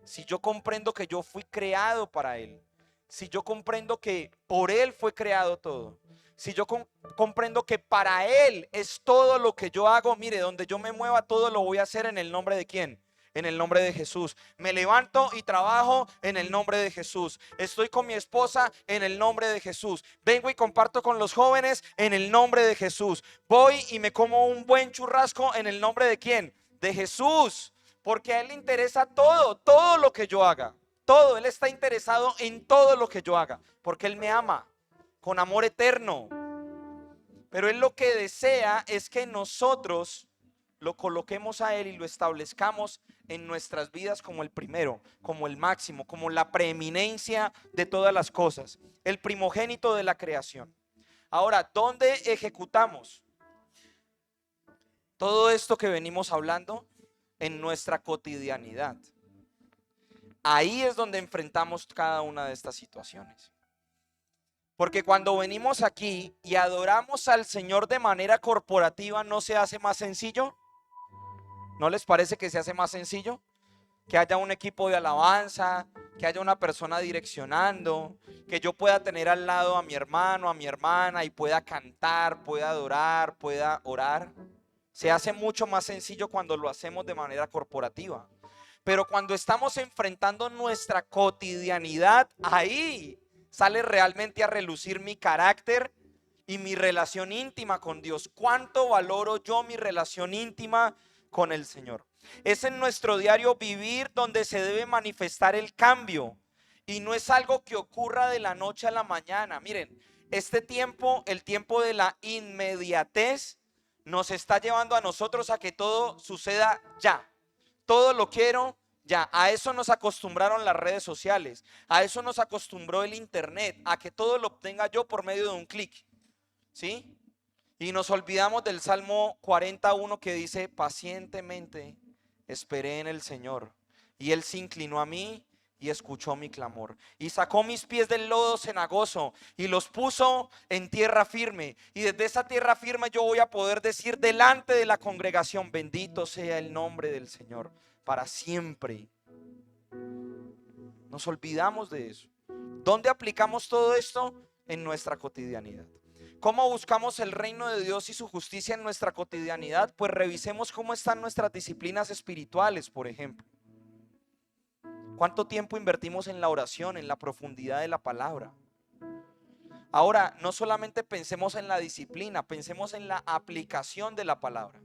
Si yo comprendo que yo fui creado para Él, si yo comprendo que por Él fue creado todo, si yo comprendo que para Él es todo lo que yo hago, mire, donde yo me mueva todo lo voy a hacer en el nombre de ¿quién? En el nombre de Jesús. Me levanto y trabajo en el nombre de Jesús. Estoy con mi esposa en el nombre de Jesús. Vengo y comparto con los jóvenes en el nombre de Jesús. Voy y me como un buen churrasco en el nombre de ¿quién? De Jesús. Porque a Él le interesa todo lo que yo haga. Todo, Él está interesado en todo lo que yo haga. Porque Él me ama con amor eterno. Pero Él lo que desea es que nosotros lo coloquemos a Él y lo establezcamos en nuestras vidas como el primero, como el máximo, como la preeminencia de todas las cosas, el primogénito de la creación. Ahora, ¿dónde ejecutamos todo esto que venimos hablando? En nuestra cotidianidad. Ahí es donde enfrentamos cada una de estas situaciones. Porque cuando venimos aquí y adoramos al Señor de manera corporativa, ¿no se hace más sencillo? ¿No les parece que se hace más sencillo? Que haya un equipo de alabanza, que haya una persona direccionando, que yo pueda tener al lado a mi hermano, a mi hermana y pueda cantar, pueda adorar, pueda orar. Se hace mucho más sencillo cuando lo hacemos de manera corporativa. Pero cuando estamos enfrentando nuestra cotidianidad, ahí sale realmente a relucir mi carácter y mi relación íntima con Dios. ¿Cuánto valoro yo mi relación íntima con el Señor? Es en nuestro diario vivir donde se debe manifestar el cambio. Y no es algo que ocurra de la noche a la mañana. Miren, este tiempo, el tiempo de la inmediatez, nos está llevando a nosotros a que todo suceda ya. Todo lo quiero ya. A eso nos acostumbraron las redes sociales. A eso nos acostumbró el internet. A que todo lo obtenga yo por medio de un clic. ¿Sí? Y nos olvidamos del Salmo 41 que dice: pacientemente esperé en el Señor, y Él se inclinó a mí y escuchó mi clamor, y sacó mis pies del lodo cenagoso y los puso en tierra firme. Y desde esa tierra firme yo voy a poder decir delante de la congregación: bendito sea el nombre del Señor para siempre. Nos olvidamos de eso. ¿Dónde aplicamos todo esto? En nuestra cotidianidad. ¿Cómo buscamos el reino de Dios y su justicia en nuestra cotidianidad? Pues revisemos cómo están nuestras disciplinas espirituales, por ejemplo. ¿Cuánto tiempo invertimos en la oración, en la profundidad de la palabra? Ahora, no solamente pensemos en la disciplina, pensemos en la aplicación de la palabra.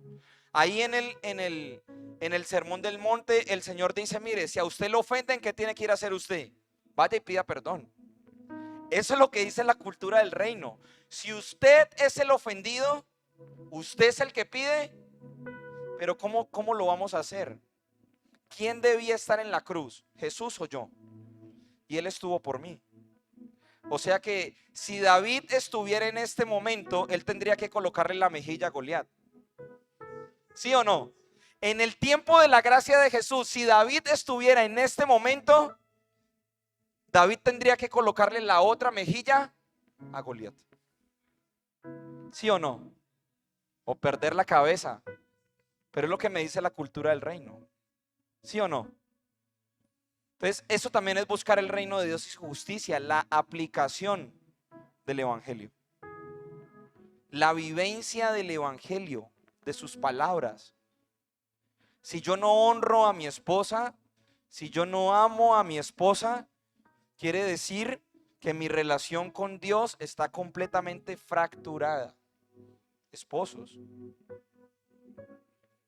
Ahí en el Sermón del Monte, el Señor dice: mire, si a usted lo ofenden, ¿qué tiene que ir a hacer usted? Vaya y pida perdón. Eso es lo que dice la cultura del reino. Si usted es el ofendido, usted es el que pide. Pero ¿cómo lo vamos a hacer? ¿Quién debía estar en la cruz? ¿Jesús o yo? Y Él estuvo por mí. O sea que si David estuviera en este momento, él tendría que colocarle la mejilla a Goliat. ¿Sí o no? En el tiempo de la gracia de Jesús, si David estuviera en este momento, David tendría que colocarle la otra mejilla a Goliat. ¿Sí o no? O perder la cabeza. Pero es lo que me dice la cultura del reino. ¿Sí o no? Entonces, eso también es buscar el reino de Dios y su justicia, la aplicación del evangelio, la vivencia del evangelio, de sus palabras. Si yo no honro a mi esposa, si yo no amo a mi esposa, quiere decir que mi relación con Dios está completamente fracturada. Esposos,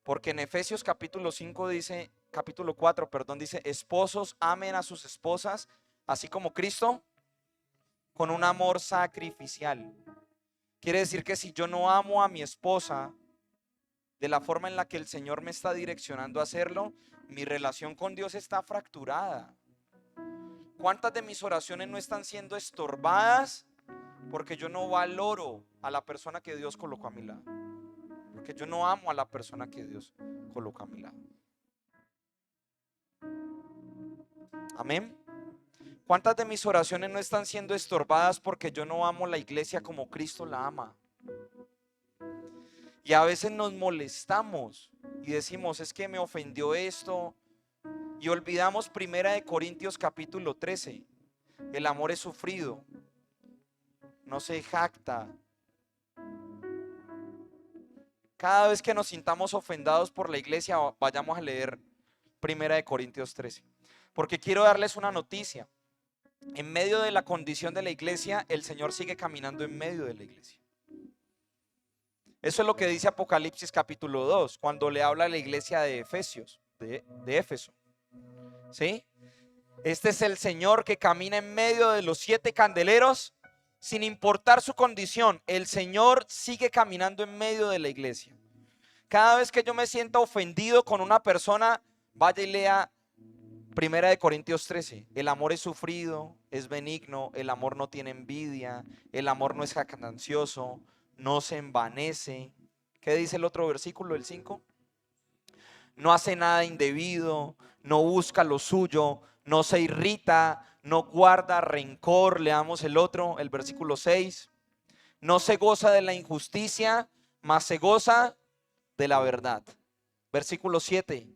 Porque en Efesios capítulo 5 dice, capítulo 4, perdón, dice, esposos amen a sus esposas, así como Cristo, con un amor sacrificial. Quiere decir que si yo no amo a mi esposa de la forma en la que el Señor me está direccionando a hacerlo, mi relación con Dios está fracturada. ¿Cuántas de mis oraciones no están siendo estorbadas porque yo no valoro a la persona que Dios colocó a mi lado? Porque yo no amo a la persona que Dios colocó a mi lado. Amén. ¿Cuántas de mis oraciones no están siendo estorbadas porque yo no amo la iglesia como Cristo la ama? Y a veces nos molestamos y decimos, es que me ofendió esto. Y olvidamos 1 Corintios capítulo 13. El amor es sufrido, no se jacta. Cada vez que nos sintamos ofendados por la iglesia, vayamos a leer 1 Corintios 13. Porque quiero darles una noticia. En medio de la condición de la iglesia, el Señor sigue caminando en medio de la iglesia. Eso es lo que dice Apocalipsis capítulo 2, cuando le habla a la iglesia de Efesios, de Éfeso. ¿Sí? Este es el Señor que camina en medio de los 7 candeleros, sin importar su condición. El Señor sigue caminando en medio de la iglesia. Cada vez que yo me sienta ofendido con una persona, vaya y lea 1 Corintios 13. El amor es sufrido, es benigno, el amor no tiene envidia, el amor no es jactancioso, no se envanece. ¿Qué dice el otro versículo, el 5? No hace nada indebido, no busca lo suyo, no se irrita, no guarda rencor. Leamos el otro, el versículo 6. No se goza de la injusticia, mas se goza de la verdad. Versículo 7.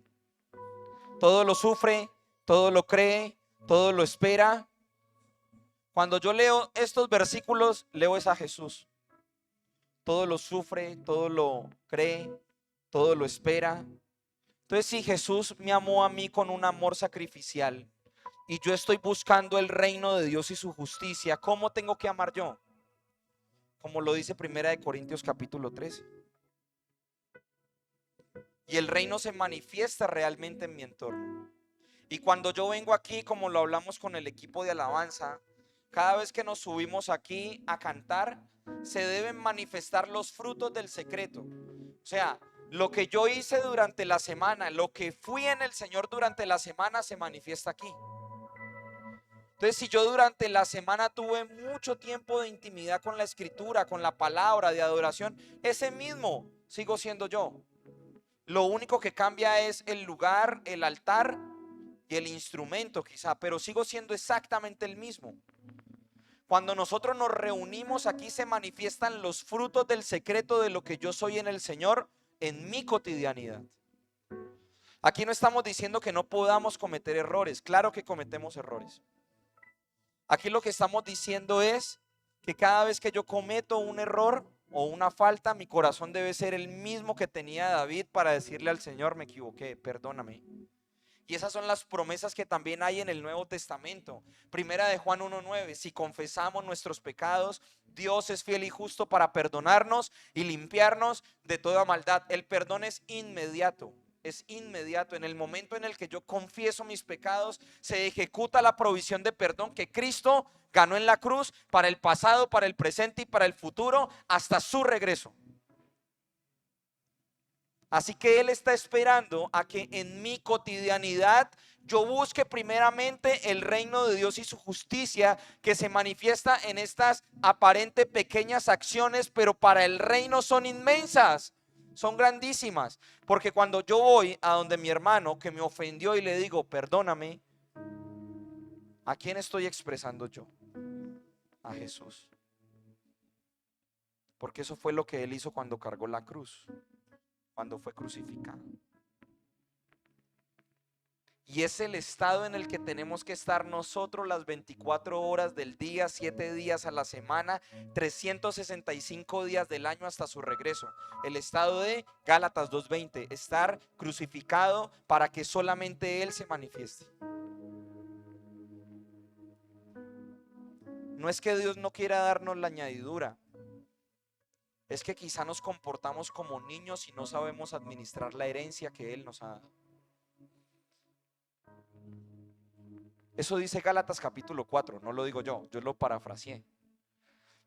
Todo lo sufre, todo lo cree, todo lo espera. Cuando yo leo estos versículos, leo es a Jesús. Todo lo sufre, todo lo cree, todo lo espera. Entonces, si Jesús me amó a mí con un amor sacrificial y yo estoy buscando el reino de Dios y su justicia, ¿cómo tengo que amar yo? Como lo dice 1 Corintios capítulo 13. Y el reino se manifiesta realmente en mi entorno. Y cuando yo vengo aquí, como lo hablamos con el equipo de alabanza, cada vez que nos subimos aquí a cantar, se deben manifestar los frutos del secreto. O sea, lo que yo hice durante la semana, lo que fui en el Señor durante la semana, se manifiesta aquí. Entonces, si yo durante la semana tuve mucho tiempo de intimidad con la escritura, con la palabra, de adoración, ese mismo sigo siendo yo. Lo único que cambia es el lugar, el altar y el instrumento quizá, pero sigo siendo exactamente el mismo. Cuando nosotros nos reunimos aquí se manifiestan los frutos del secreto de lo que yo soy en el Señor en mi cotidianidad. Aquí no estamos diciendo que no podamos cometer errores, claro que cometemos errores. Aquí lo que estamos diciendo es que cada vez que yo cometo un error o una falta, mi corazón debe ser el mismo que tenía David para decirle al Señor, me equivoqué, perdóname. Y esas son las promesas que también hay en el Nuevo Testamento. Primera de Juan 1:9, si confesamos nuestros pecados, Dios es fiel y justo para perdonarnos y limpiarnos de toda maldad. El perdón es inmediato. Es inmediato. En el momento en el que yo confieso mis pecados, se ejecuta la provisión de perdón que Cristo ganó en la cruz para el pasado, para el presente y para el futuro, hasta su regreso. Así que Él está esperando a que en mi cotidianidad yo busque primeramente el reino de Dios y su justicia, que se manifiesta en estas aparente pequeñas acciones, pero para el reino son inmensas, son grandísimas. Porque cuando yo voy a donde mi hermano que me ofendió y le digo, perdóname, ¿a quién estoy expresando yo? A Jesús. Porque eso fue lo que Él hizo cuando cargó la cruz, cuando fue crucificado. Y es el estado en el que tenemos que estar nosotros las 24 horas del día, 7 días a la semana, 365 días del año hasta su regreso. El estado de Gálatas 2:20, estar crucificado para que solamente Él se manifieste. No es que Dios no quiera darnos la añadidura. es que quizá nos comportamos como niños y no sabemos administrar la herencia que Él nos ha dado. Eso dice Gálatas capítulo 4, no lo digo yo lo parafraseé.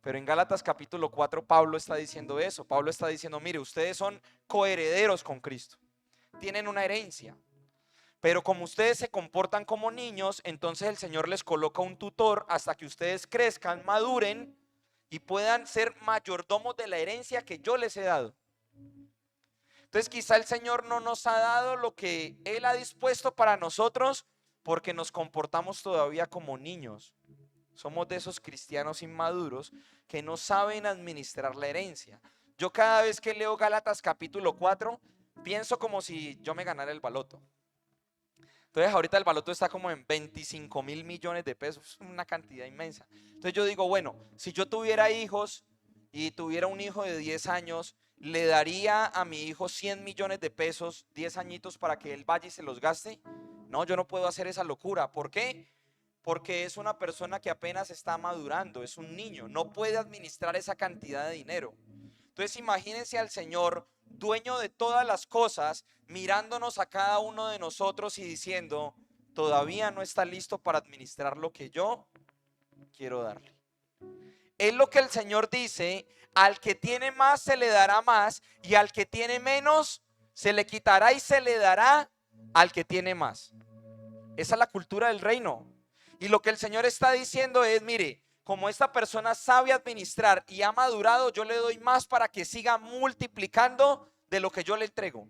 Pero en Gálatas capítulo 4 Pablo está diciendo eso. Pablo está diciendo, mire, ustedes son coherederos con Cristo, tienen una herencia. Pero como ustedes se comportan como niños, entonces el Señor les coloca un tutor hasta que ustedes crezcan, maduren y puedan ser mayordomos de la herencia que yo les he dado. Entonces quizá el Señor no nos ha dado lo que Él ha dispuesto para nosotros porque nos comportamos todavía como niños. Somos de esos cristianos inmaduros que no saben administrar la herencia. Yo cada vez que leo Gálatas capítulo 4, pienso como si yo me ganara el baloto. Entonces ahorita el baloto está como en 25.000 millones de pesos, una cantidad inmensa. Entonces yo digo, bueno, si yo tuviera hijos y tuviera un hijo de 10 años, ¿le daría a mi hijo 100 millones de pesos, 10 añitos para que él vaya y se los gaste? No, yo no puedo hacer esa locura. ¿Por qué? Porque es una persona que apenas está madurando, es un niño, no puede administrar esa cantidad de dinero. Entonces imagínense al Señor, dueño de todas las cosas, mirándonos a cada uno de nosotros y diciendo, todavía no está listo para administrar lo que yo quiero darle. Es lo que el Señor dice, al que tiene más se le dará más y al que tiene menos se le quitará y se le dará al que tiene más. Esa es la cultura del reino. Y lo que el Señor está diciendo es, mire, como esta persona sabe administrar y ha madurado, yo le doy más para que siga multiplicando de lo que yo le entrego.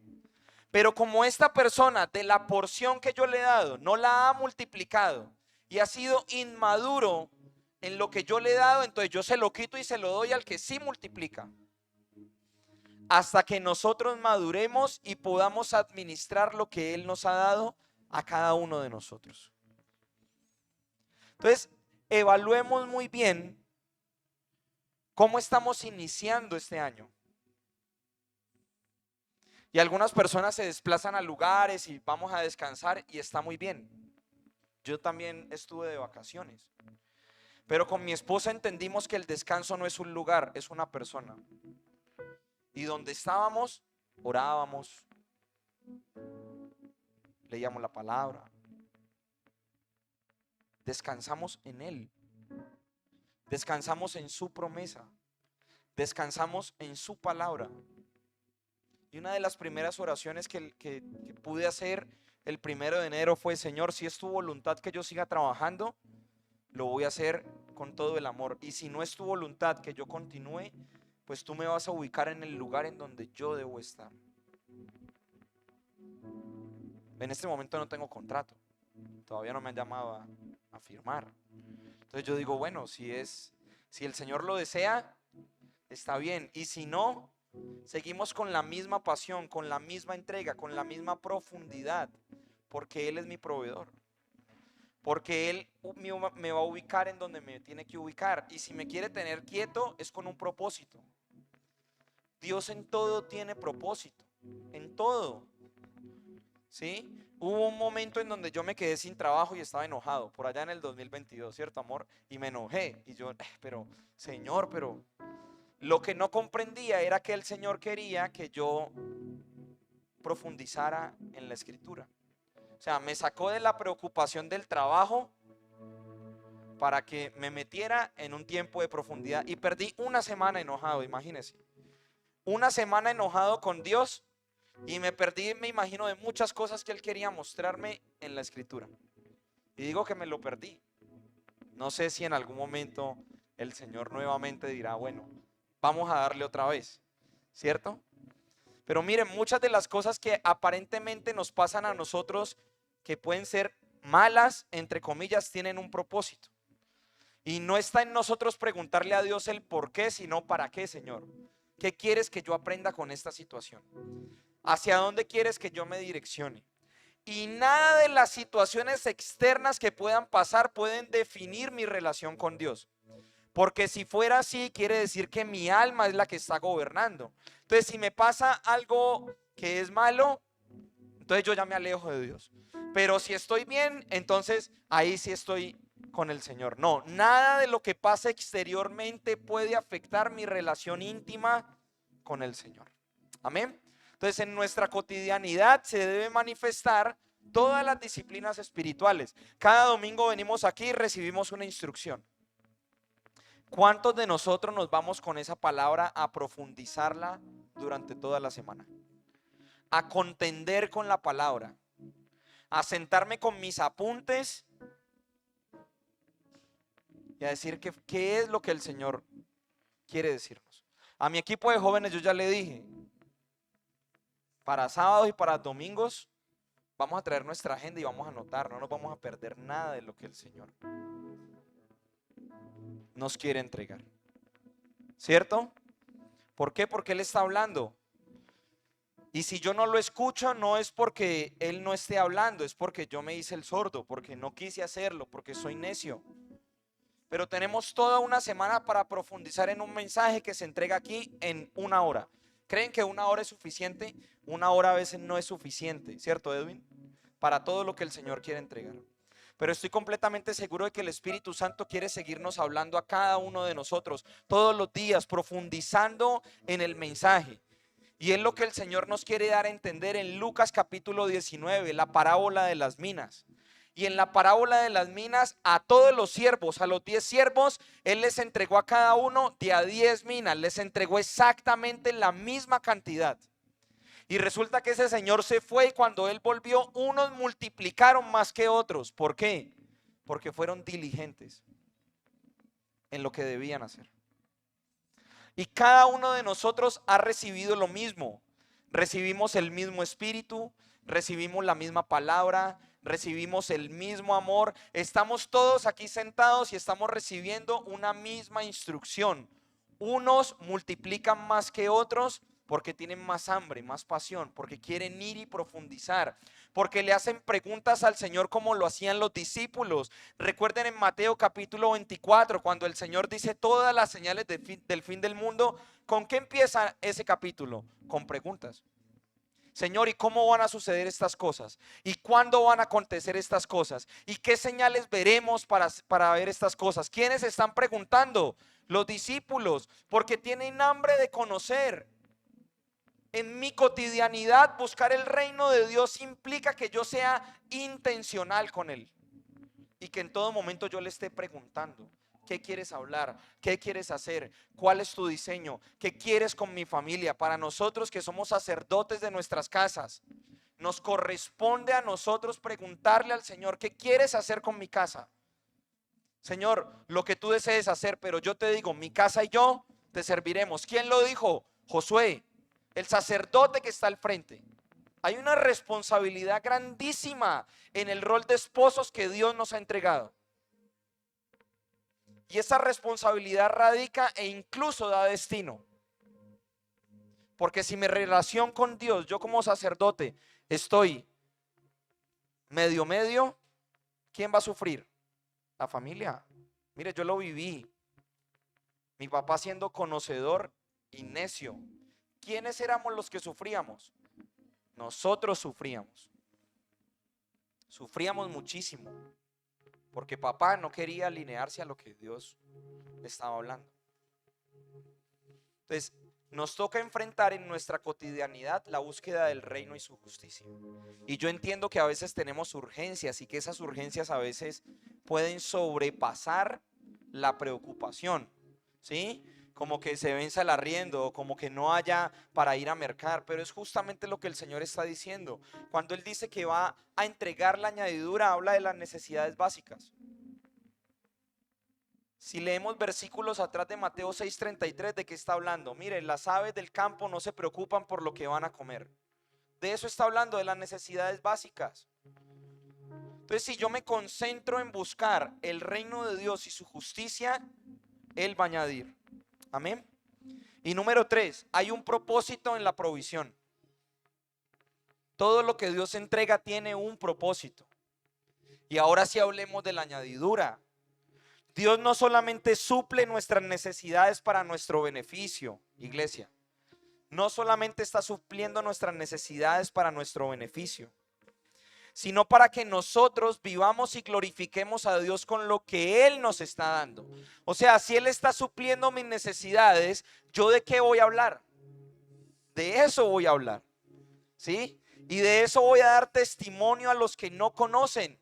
Pero como esta persona de la porción que yo le he dado no la ha multiplicado y ha sido inmaduro en lo que yo le he dado, entonces yo se lo quito y se lo doy al que sí multiplica. Hasta que nosotros maduremos y podamos administrar lo que Él nos ha dado a cada uno de nosotros. Entonces, evaluemos muy bien cómo estamos iniciando este año. Y algunas personas se desplazan a lugares y vamos a descansar y está muy bien. Yo también estuve de vacaciones. Pero con mi esposa entendimos que el descanso no es un lugar, es una persona. Y donde estábamos, orábamos, leíamos la palabra, descansamos en Él, descansamos en su promesa, descansamos en su palabra. Y una de las primeras oraciones que pude hacer el 1 de enero fue: Señor, si es tu voluntad que yo siga trabajando, lo voy a hacer con todo el amor. Y si no es tu voluntad que yo continúe, pues tú me vas a ubicar en el lugar en donde yo debo estar. En este momento no tengo contrato, todavía no me han llamado a firmar. Entonces yo digo, bueno, si el Señor lo desea, está bien. Y si no, seguimos con la misma pasión, con la misma entrega, con la misma profundidad, porque Él es mi proveedor. Porque Él me va a ubicar en donde me tiene que ubicar. Y si me quiere tener quieto, es con un propósito. Dios en todo tiene propósito, en todo. ¿Sí? Hubo un momento en donde yo me quedé sin trabajo y estaba enojado, por allá en el 2022, ¿cierto, amor? Y me enojé. Y yo, pero, Señor, pero lo que no comprendía era que el Señor quería que yo profundizara en la escritura. O sea, me sacó de la preocupación del trabajo para que me metiera en un tiempo de profundidad. Y perdí una semana enojado, imagínense. Una semana enojado con Dios y me perdí, me imagino, de muchas cosas que Él quería mostrarme en la escritura. Y digo que me lo perdí. No sé si en algún momento el Señor nuevamente dirá, bueno, vamos a darle otra vez, ¿cierto? Pero miren, muchas de las cosas que aparentemente nos pasan a nosotros, que pueden ser malas, entre comillas, tienen un propósito. Y no está en nosotros preguntarle a Dios el por qué, sino para qué, Señor. ¿Qué quieres que yo aprenda con esta situación? ¿Hacia dónde quieres que yo me direccione? Y nada de las situaciones externas que puedan pasar pueden definir mi relación con Dios. Porque si fuera así, quiere decir que mi alma es la que está gobernando. Entonces, si me pasa algo que es malo, entonces yo ya me alejo de Dios. Pero si estoy bien, entonces ahí sí estoy con el Señor. No, nada de lo que pasa exteriormente puede afectar mi relación íntima con el Señor. Amén. Entonces en nuestra cotidianidad se debe manifestar todas las disciplinas espirituales. Cada domingo venimos aquí y recibimos una instrucción. ¿Cuántos de nosotros nos vamos con esa palabra a profundizarla durante toda la semana? A contender con la palabra, a sentarme con mis apuntes y a decir qué es lo que el Señor quiere decirnos. A mi equipo de jóvenes yo ya le dije, para sábados y para domingos vamos a traer nuestra agenda y vamos a anotar, no nos vamos a perder nada de lo que el Señor nos quiere entregar. ¿Cierto? ¿Por qué? Porque Él está hablando. Y si yo no lo escucho, no es porque Él no esté hablando, es porque yo me hice el sordo, porque no quise hacerlo, porque soy necio. Pero tenemos toda una semana para profundizar en un mensaje que se entrega aquí en 1 hora. ¿Creen que 1 hora es suficiente? 1 hora a veces no es suficiente, ¿cierto, Edwin? Para todo lo que el Señor quiere entregar. Pero estoy completamente seguro de que el Espíritu Santo quiere seguirnos hablando a cada uno de nosotros todos los días, profundizando en el mensaje. Y es lo que el Señor nos quiere dar a entender en Lucas capítulo 19, la parábola de las minas. Y en la parábola de las minas, a todos los siervos, a los 10 siervos, Él les entregó a cada uno de a 10 minas, les entregó exactamente la misma cantidad. Y resulta que ese señor se fue y cuando él volvió, unos multiplicaron más que otros. ¿Por qué? Porque fueron diligentes en lo que debían hacer. Y cada uno de nosotros ha recibido lo mismo. Recibimos el mismo espíritu, recibimos la misma palabra, recibimos el mismo amor. Estamos todos aquí sentados y estamos recibiendo una misma instrucción. Unos multiplican más que otros porque tienen más hambre, más pasión, porque quieren ir y profundizar, porque le hacen preguntas al Señor como lo hacían los discípulos. Recuerden en Mateo capítulo 24, cuando el Señor dice todas las señales del fin del mundo, ¿con qué empieza ese capítulo? Con preguntas. Señor, ¿y cómo van a suceder estas cosas? ¿Y cuándo van a acontecer estas cosas? ¿Y qué señales veremos para ver estas cosas? ¿Quiénes están preguntando? Los discípulos, porque tienen hambre de conocer. En mi cotidianidad, buscar el reino de Dios implica que yo sea intencional con Él y que en todo momento yo le esté preguntando: ¿qué quieres hablar? ¿Qué quieres hacer? ¿Cuál es tu diseño? ¿Qué quieres con mi familia? Para nosotros que somos sacerdotes de nuestras casas, nos corresponde a nosotros preguntarle al Señor: ¿qué quieres hacer con mi casa? Señor, lo que tú desees hacer, pero yo te digo, mi casa y yo te serviremos. ¿Quién lo dijo? Josué, el sacerdote que está al frente. Hay una responsabilidad grandísima en el rol de esposos que Dios nos ha entregado. Y esa responsabilidad radica e incluso da destino. Porque si mi relación con Dios, yo como sacerdote, estoy medio, ¿quién va a sufrir? La familia. Mire, yo lo viví. Mi papá siendo conocedor y necio. ¿Quiénes éramos los que sufríamos? Nosotros sufríamos. Sufríamos muchísimo. Porque papá no quería alinearse a lo que Dios le estaba hablando. Entonces, nos toca enfrentar en nuestra cotidianidad la búsqueda del reino y su justicia. Y yo entiendo que a veces tenemos urgencias y que esas urgencias a veces pueden sobrepasar la preocupación, ¿sí? Como que se venza el arriendo o como que no haya para ir a mercar, pero es justamente lo que el Señor está diciendo. Cuando Él dice que va a entregar la añadidura, habla de las necesidades básicas. Si leemos versículos atrás de Mateo 6:33, ¿de qué está hablando? Miren, las aves del campo no se preocupan por lo que van a comer. De eso está hablando, de las necesidades básicas. Entonces, si yo me concentro en buscar el reino de Dios y su justicia, Él va a añadir. Amén. Y número 3, hay un propósito en la provisión. Todo lo que Dios entrega tiene un propósito. Y ahora sí hablemos de la añadidura. Dios no solamente suple nuestras necesidades para nuestro beneficio, iglesia. No solamente está supliendo nuestras necesidades para nuestro beneficio, sino para que nosotros vivamos y glorifiquemos a Dios con lo que Él nos está dando. O sea, si Él está supliendo mis necesidades, ¿yo de qué voy a hablar? De eso voy a hablar, ¿sí? Y de eso voy a dar testimonio a los que no conocen.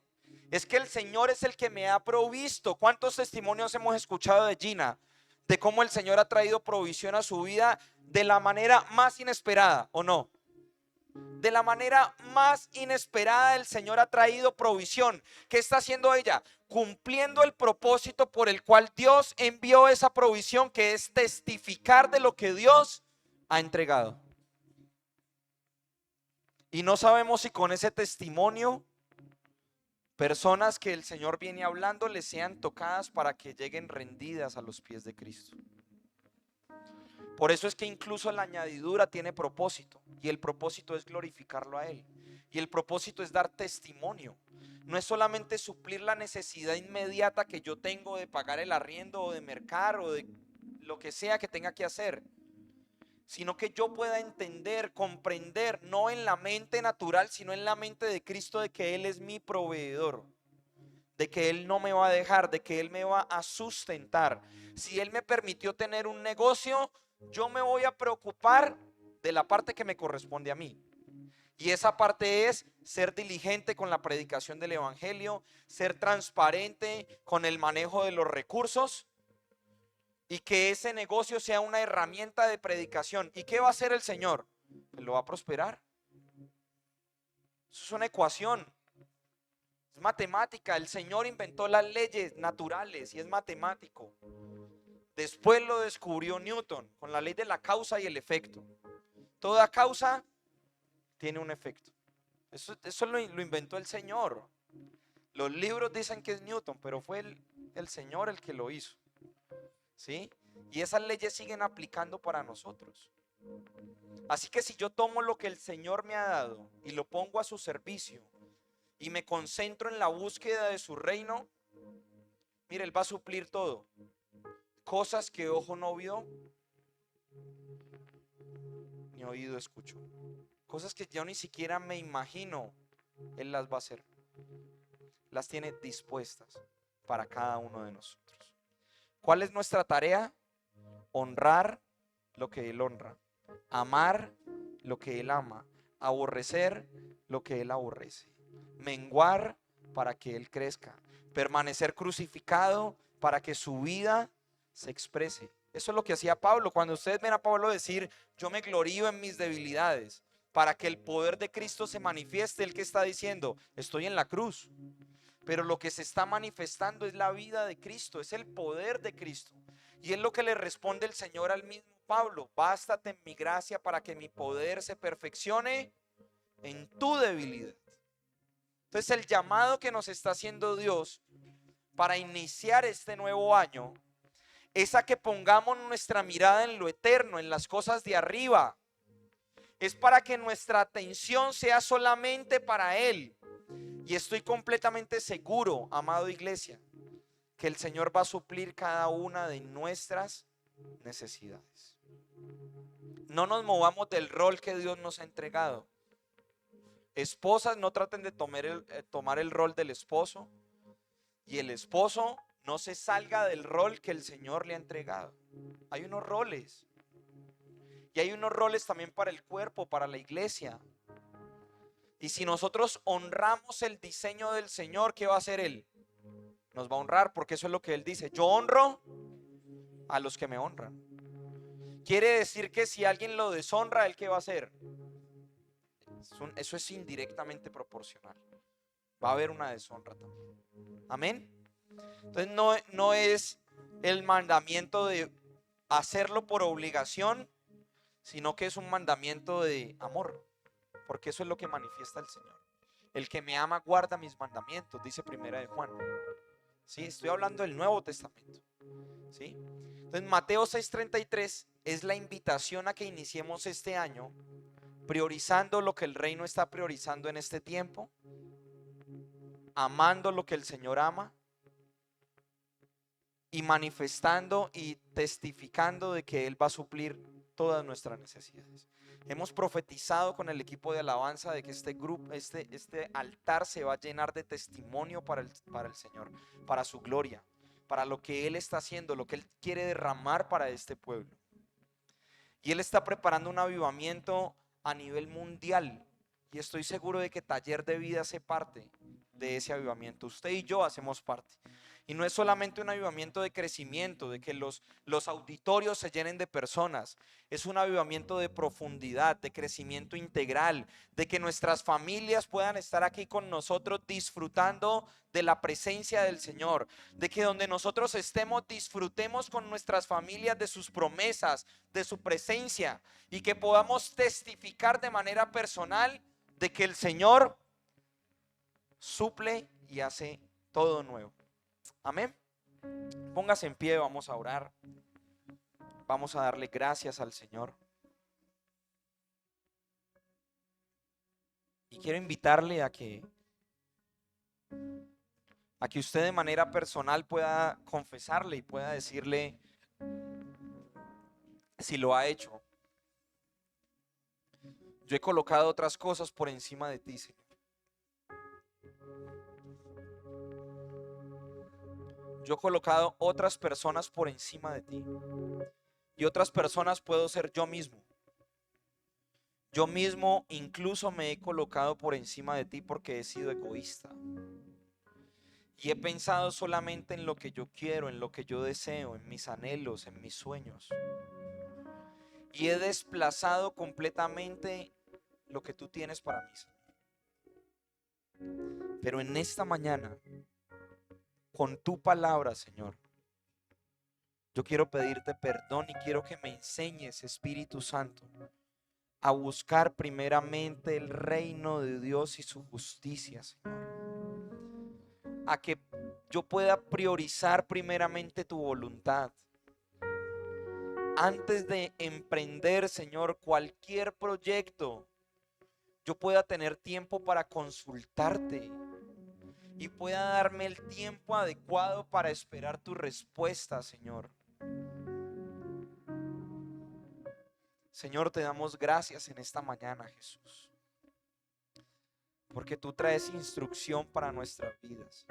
Es que el Señor es el que me ha provisto. ¿Cuántos testimonios hemos escuchado de Gina? De cómo el Señor ha traído provisión a su vida de la manera más inesperada, ¿o no? De la manera más inesperada el Señor ha traído provisión. ¿Qué está haciendo ella? Cumpliendo el propósito por el cual Dios envió esa provisión, que es testificar de lo que Dios ha entregado. Y no sabemos si con ese testimonio personas que el Señor viene hablando les sean tocadas para que lleguen rendidas a los pies de Cristo. Por eso es que incluso la añadidura tiene propósito, y el propósito es glorificarlo a Él, y el propósito es dar testimonio. No es solamente suplir la necesidad inmediata que yo tengo de pagar el arriendo o de mercar o de lo que sea que tenga que hacer, sino que yo pueda entender, comprender, no en la mente natural, sino en la mente de Cristo, de que Él es mi proveedor, de que Él no me va a dejar, de que Él me va a sustentar. Si Él me permitió tener un negocio, yo me voy a preocupar de la parte que me corresponde a mí. Y esa parte es ser diligente con la predicación del evangelio, ser transparente con el manejo de los recursos, y que ese negocio sea una herramienta de predicación. ¿Y qué va a hacer el Señor? Pues lo va a prosperar. Eso es una ecuación. Es matemática. El Señor inventó las leyes naturales y es matemático. Después lo descubrió Newton con la ley de la causa y el efecto. Toda causa tiene un efecto. Eso lo inventó el Señor. Los libros dicen que es Newton, pero fue el Señor el que lo hizo, ¿sí? Y esas leyes siguen aplicando para nosotros. Así que si yo tomo lo que el Señor me ha dado y lo pongo a su servicio y me concentro en la búsqueda de su reino, mire, Él va a suplir todo. Cosas que ojo no vio, ni oído escuchó. Cosas que yo ni siquiera me imagino, Él las va a hacer. Las tiene dispuestas para cada uno de nosotros. ¿Cuál es nuestra tarea? Honrar lo que Él honra, amar lo que Él ama, aborrecer lo que Él aborrece, menguar para que Él crezca, permanecer crucificado para que su vida se exprese. Eso es lo que hacía Pablo. Cuando ustedes ven a Pablo decir, yo me glorío en mis debilidades, para que el poder de Cristo se manifieste, ¿él qué está diciendo? Estoy en la cruz, pero lo que se está manifestando es la vida de Cristo, es el poder de Cristo. Y es lo que le responde el Señor al mismo Pablo: bástate en mi gracia para que mi poder se perfeccione en tu debilidad. Entonces el llamado que nos está haciendo Dios para iniciar este nuevo año es a que pongamos nuestra mirada en lo eterno, en las cosas de arriba. Es para que nuestra atención sea solamente para Él. Y estoy completamente seguro, amado iglesia, que el Señor va a suplir cada una de nuestras necesidades. No nos movamos del rol que Dios nos ha entregado. Esposas, no traten de tomar el rol del esposo, y el esposo no se salga del rol que el Señor le ha entregado. Hay unos roles, y hay unos roles también para el cuerpo, para la iglesia. Y si nosotros honramos el diseño del Señor, ¿qué va a hacer Él? Nos va a honrar, porque eso es lo que Él dice: yo honro a los que me honran. Quiere decir que si alguien lo deshonra, ¿Él qué va a hacer? Eso es indirectamente proporcional. Va a haber una deshonra también. Amén. Entonces no es el mandamiento de hacerlo por obligación, sino que es un mandamiento de amor, porque eso es lo que manifiesta el Señor. El que me ama guarda mis mandamientos, dice Primera de Juan. ¿Sí? Estoy hablando del Nuevo Testamento. ¿Sí? Entonces Mateo 6:33 es la invitación a que iniciemos este año priorizando lo que el reino está priorizando en este tiempo, amando lo que el Señor ama y manifestando y testificando de que Él va a suplir todas nuestras necesidades. Hemos profetizado con el equipo de alabanza de que este grupo, este altar se va a llenar de testimonio para el Señor, para su gloria, para lo que Él está haciendo, lo que Él quiere derramar para este pueblo. Y Él está preparando un avivamiento a nivel mundial. Y estoy seguro de que Taller de Vida hace parte de ese avivamiento. Usted y yo hacemos parte. Y no es solamente un avivamiento de crecimiento, de que los auditorios se llenen de personas. Es un avivamiento de profundidad, de crecimiento integral, de que nuestras familias puedan estar aquí con nosotros disfrutando de la presencia del Señor. De que donde nosotros estemos disfrutemos con nuestras familias de sus promesas, de su presencia. Y que podamos testificar de manera personal de que el Señor suple y hace todo nuevo. Amén. Póngase en pie, vamos a orar. Vamos a darle gracias al Señor. Y quiero invitarle a que usted de manera personal pueda confesarle y pueda decirle si lo ha hecho. Yo he colocado otras cosas por encima de ti, Señor. Yo he colocado otras personas por encima de ti. Y otras personas puedo ser yo mismo. Yo mismo incluso me he colocado por encima de ti porque he sido egoísta. Y he pensado solamente en lo que yo quiero, en lo que yo deseo, en mis anhelos, en mis sueños. Y he desplazado completamente lo que tú tienes para mí, Señor. Pero en esta mañana, con tu palabra, Señor, yo quiero pedirte perdón y quiero que me enseñes, Espíritu Santo, a buscar primeramente el reino de Dios y su justicia, Señor. A que yo pueda priorizar primeramente tu voluntad. Antes de emprender, Señor, cualquier proyecto, yo pueda tener tiempo para consultarte y pueda darme el tiempo adecuado para esperar tu respuesta, Señor. Señor, te damos gracias en esta mañana, Jesús, porque tú traes instrucción para nuestras vidas.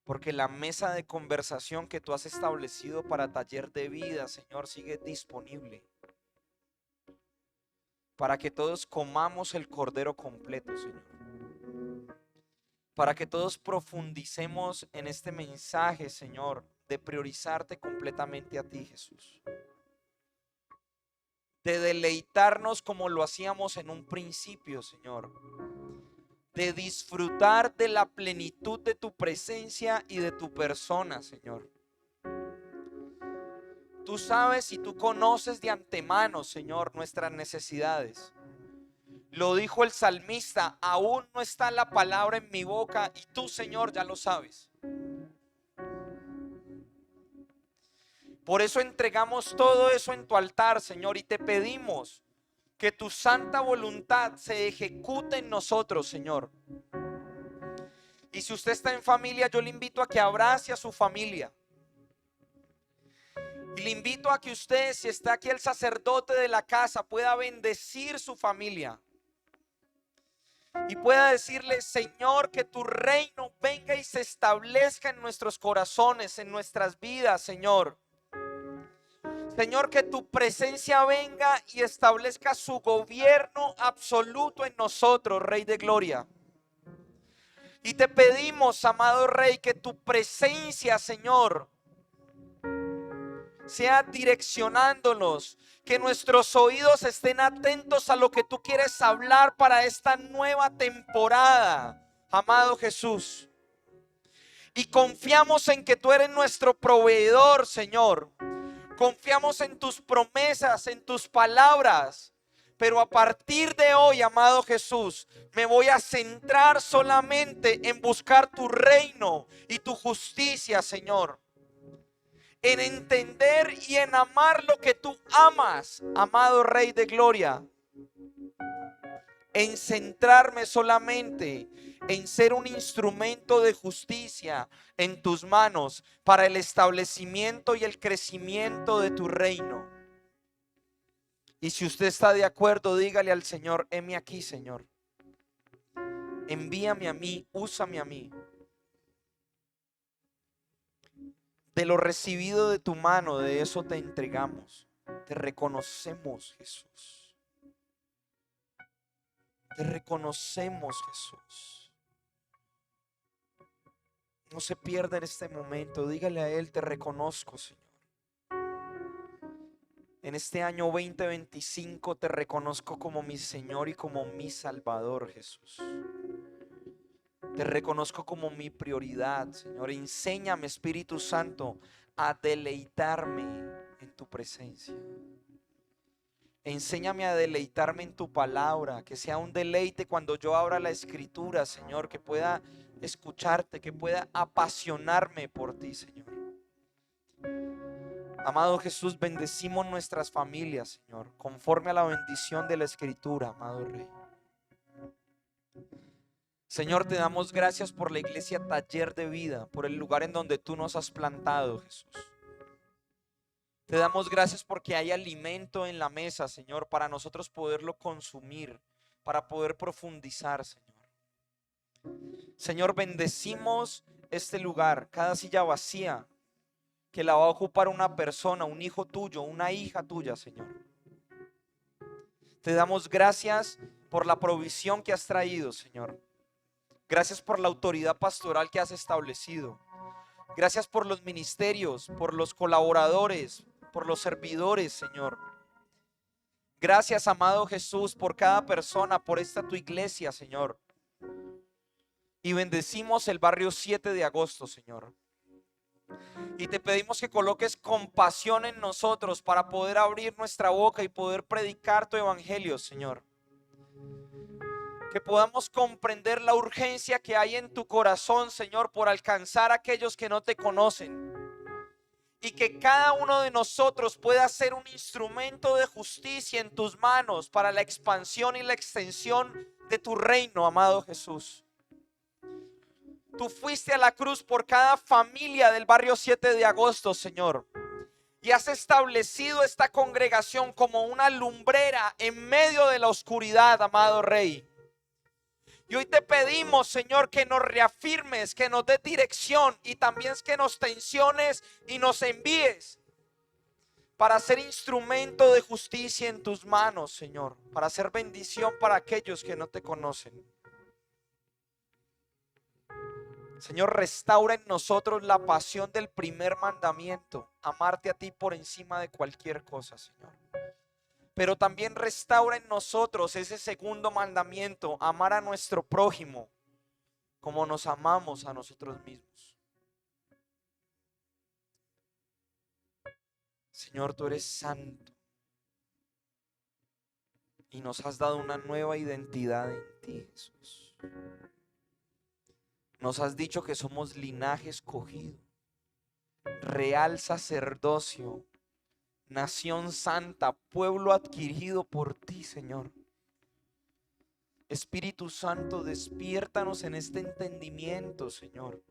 Porque la mesa de conversación que tú has establecido para Taller de Vida, Señor, sigue disponible. Para que todos comamos el cordero completo, Señor. Para que todos profundicemos en este mensaje, Señor, de priorizarte completamente a ti, Jesús. De deleitarnos como lo hacíamos en un principio, Señor. De disfrutar de la plenitud de tu presencia y de tu persona, Señor. Tú sabes y tú conoces de antemano, Señor, nuestras necesidades. Lo dijo el salmista: aún no está la palabra en mi boca y tú, Señor, ya lo sabes. Por eso entregamos todo eso en tu altar, Señor, y te pedimos que tu santa voluntad se ejecute en nosotros, Señor. Y si usted está en familia, yo le invito a que abrace a su familia. Y le invito a que usted, si está aquí el sacerdote de la casa, pueda bendecir su familia. Y pueda decirle: Señor, que tu reino venga y se establezca en nuestros corazones, en nuestras vidas, Señor. Señor, que tu presencia venga y establezca su gobierno absoluto en nosotros, Rey de Gloria. Y te pedimos, amado Rey, que tu presencia, Señor, sea direccionándonos, que nuestros oídos estén atentos a lo que tú quieres hablar para esta nueva temporada, amado Jesús. Y confiamos en que tú eres nuestro proveedor, Señor. Confiamos en tus promesas, en tus palabras. Pero a partir de hoy, amado Jesús, me voy a centrar solamente en buscar tu reino y tu justicia, Señor. En entender y en amar lo que tú amas, amado Rey de Gloria. En centrarme solamente en ser un instrumento de justicia en tus manos para el establecimiento y el crecimiento de tu reino. Y si usted está de acuerdo, dígale al Señor: heme aquí, Señor. Envíame a mí, úsame a mí. De lo recibido de tu mano, de eso te entregamos. Te reconocemos, Jesús. Te reconocemos, Jesús. No se pierda en este momento. Dígale a Él: te reconozco, Señor. En este año 2025 te reconozco como mi Señor y como mi Salvador, Jesús. Te reconozco como mi prioridad, Señor. Enséñame, Espíritu Santo, a deleitarme en tu presencia. Enséñame a deleitarme en tu palabra, que sea un deleite cuando yo abra la Escritura, Señor, que pueda escucharte, que pueda apasionarme por ti, Señor. Amado Jesús, bendecimos nuestras familias, Señor, conforme a la bendición de la Escritura, amado Rey. Señor, te damos gracias por la iglesia Taller de Vida, por el lugar en donde tú nos has plantado, Jesús. Te damos gracias porque hay alimento en la mesa, Señor, para nosotros poderlo consumir, para poder profundizar, Señor. Señor, bendecimos este lugar, cada silla vacía, que la va a ocupar una persona, un hijo tuyo, una hija tuya, Señor. Te damos gracias por la provisión que has traído, Señor. Gracias por la autoridad pastoral que has establecido. Gracias por los ministerios, por los colaboradores, por los servidores, Señor. Gracias, amado Jesús, por cada persona, por esta tu iglesia, Señor. Y bendecimos el barrio 7 de agosto, Señor. Y te pedimos que coloques compasión en nosotros para poder abrir nuestra boca y poder predicar tu evangelio, Señor. Que podamos comprender la urgencia que hay en tu corazón, Señor, por alcanzar a aquellos que no te conocen. Y que cada uno de nosotros pueda ser un instrumento de justicia en tus manos para la expansión y la extensión de tu reino, amado Jesús. Tú fuiste a la cruz por cada familia del barrio 7 de agosto, Señor. Y has establecido esta congregación como una lumbrera en medio de la oscuridad, amado Rey. Y hoy te pedimos, Señor, que nos reafirmes, que nos des dirección y también que nos tensiones y nos envíes para ser instrumento de justicia en tus manos, Señor, para ser bendición para aquellos que no te conocen. Señor, restaura en nosotros la pasión del primer mandamiento, amarte a ti por encima de cualquier cosa, Señor. Pero también restaura en nosotros ese segundo mandamiento, amar a nuestro prójimo como nos amamos a nosotros mismos. Señor, tú eres santo y nos has dado una nueva identidad en ti, Jesús. Nos has dicho que somos linaje escogido, real sacerdocio, nación santa, pueblo adquirido por ti, Señor. Espíritu Santo, despiértanos en este entendimiento, Señor,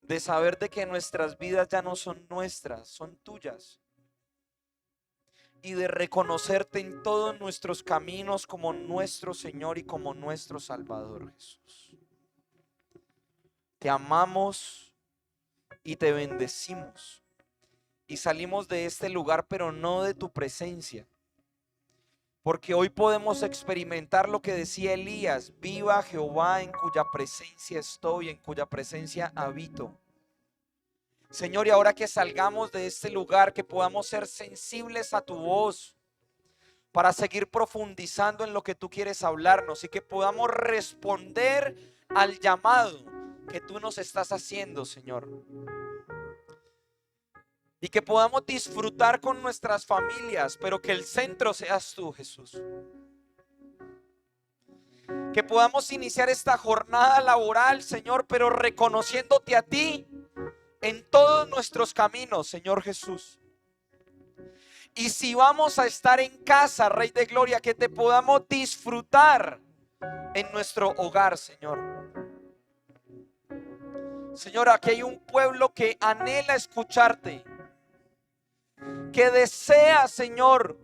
de saber de que nuestras vidas ya no son nuestras, son tuyas. Y de reconocerte en todos nuestros caminos como nuestro Señor y como nuestro Salvador, Jesús. Te amamos y te bendecimos. Y salimos de este lugar, pero no de tu presencia. Porque hoy podemos experimentar lo que decía Elías: viva Jehová en cuya presencia estoy, en cuya presencia habito. Señor, y ahora que salgamos de este lugar, que podamos ser sensibles a tu voz para seguir profundizando en lo que tú quieres hablarnos y que podamos responder al llamado que tú nos estás haciendo, Señor. Y que podamos disfrutar con nuestras familias, pero que el centro seas tú, Jesús. Que podamos iniciar esta jornada laboral, Señor, pero reconociéndote a ti en todos nuestros caminos, Señor Jesús. Y si vamos a estar en casa, Rey de Gloria, que te podamos disfrutar en nuestro hogar, Señor. Señor, aquí hay un pueblo que anhela escucharte, que desea, Señor,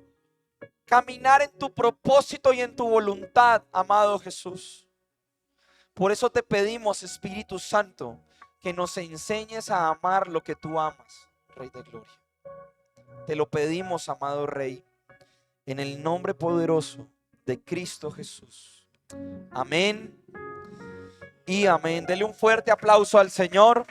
caminar en tu propósito y en tu voluntad, amado Jesús. Por eso te pedimos, Espíritu Santo, que nos enseñes a amar lo que tú amas, Rey de Gloria. Te lo pedimos, amado Rey, en el nombre poderoso de Cristo Jesús. Amén y amén. Dele un fuerte aplauso al Señor.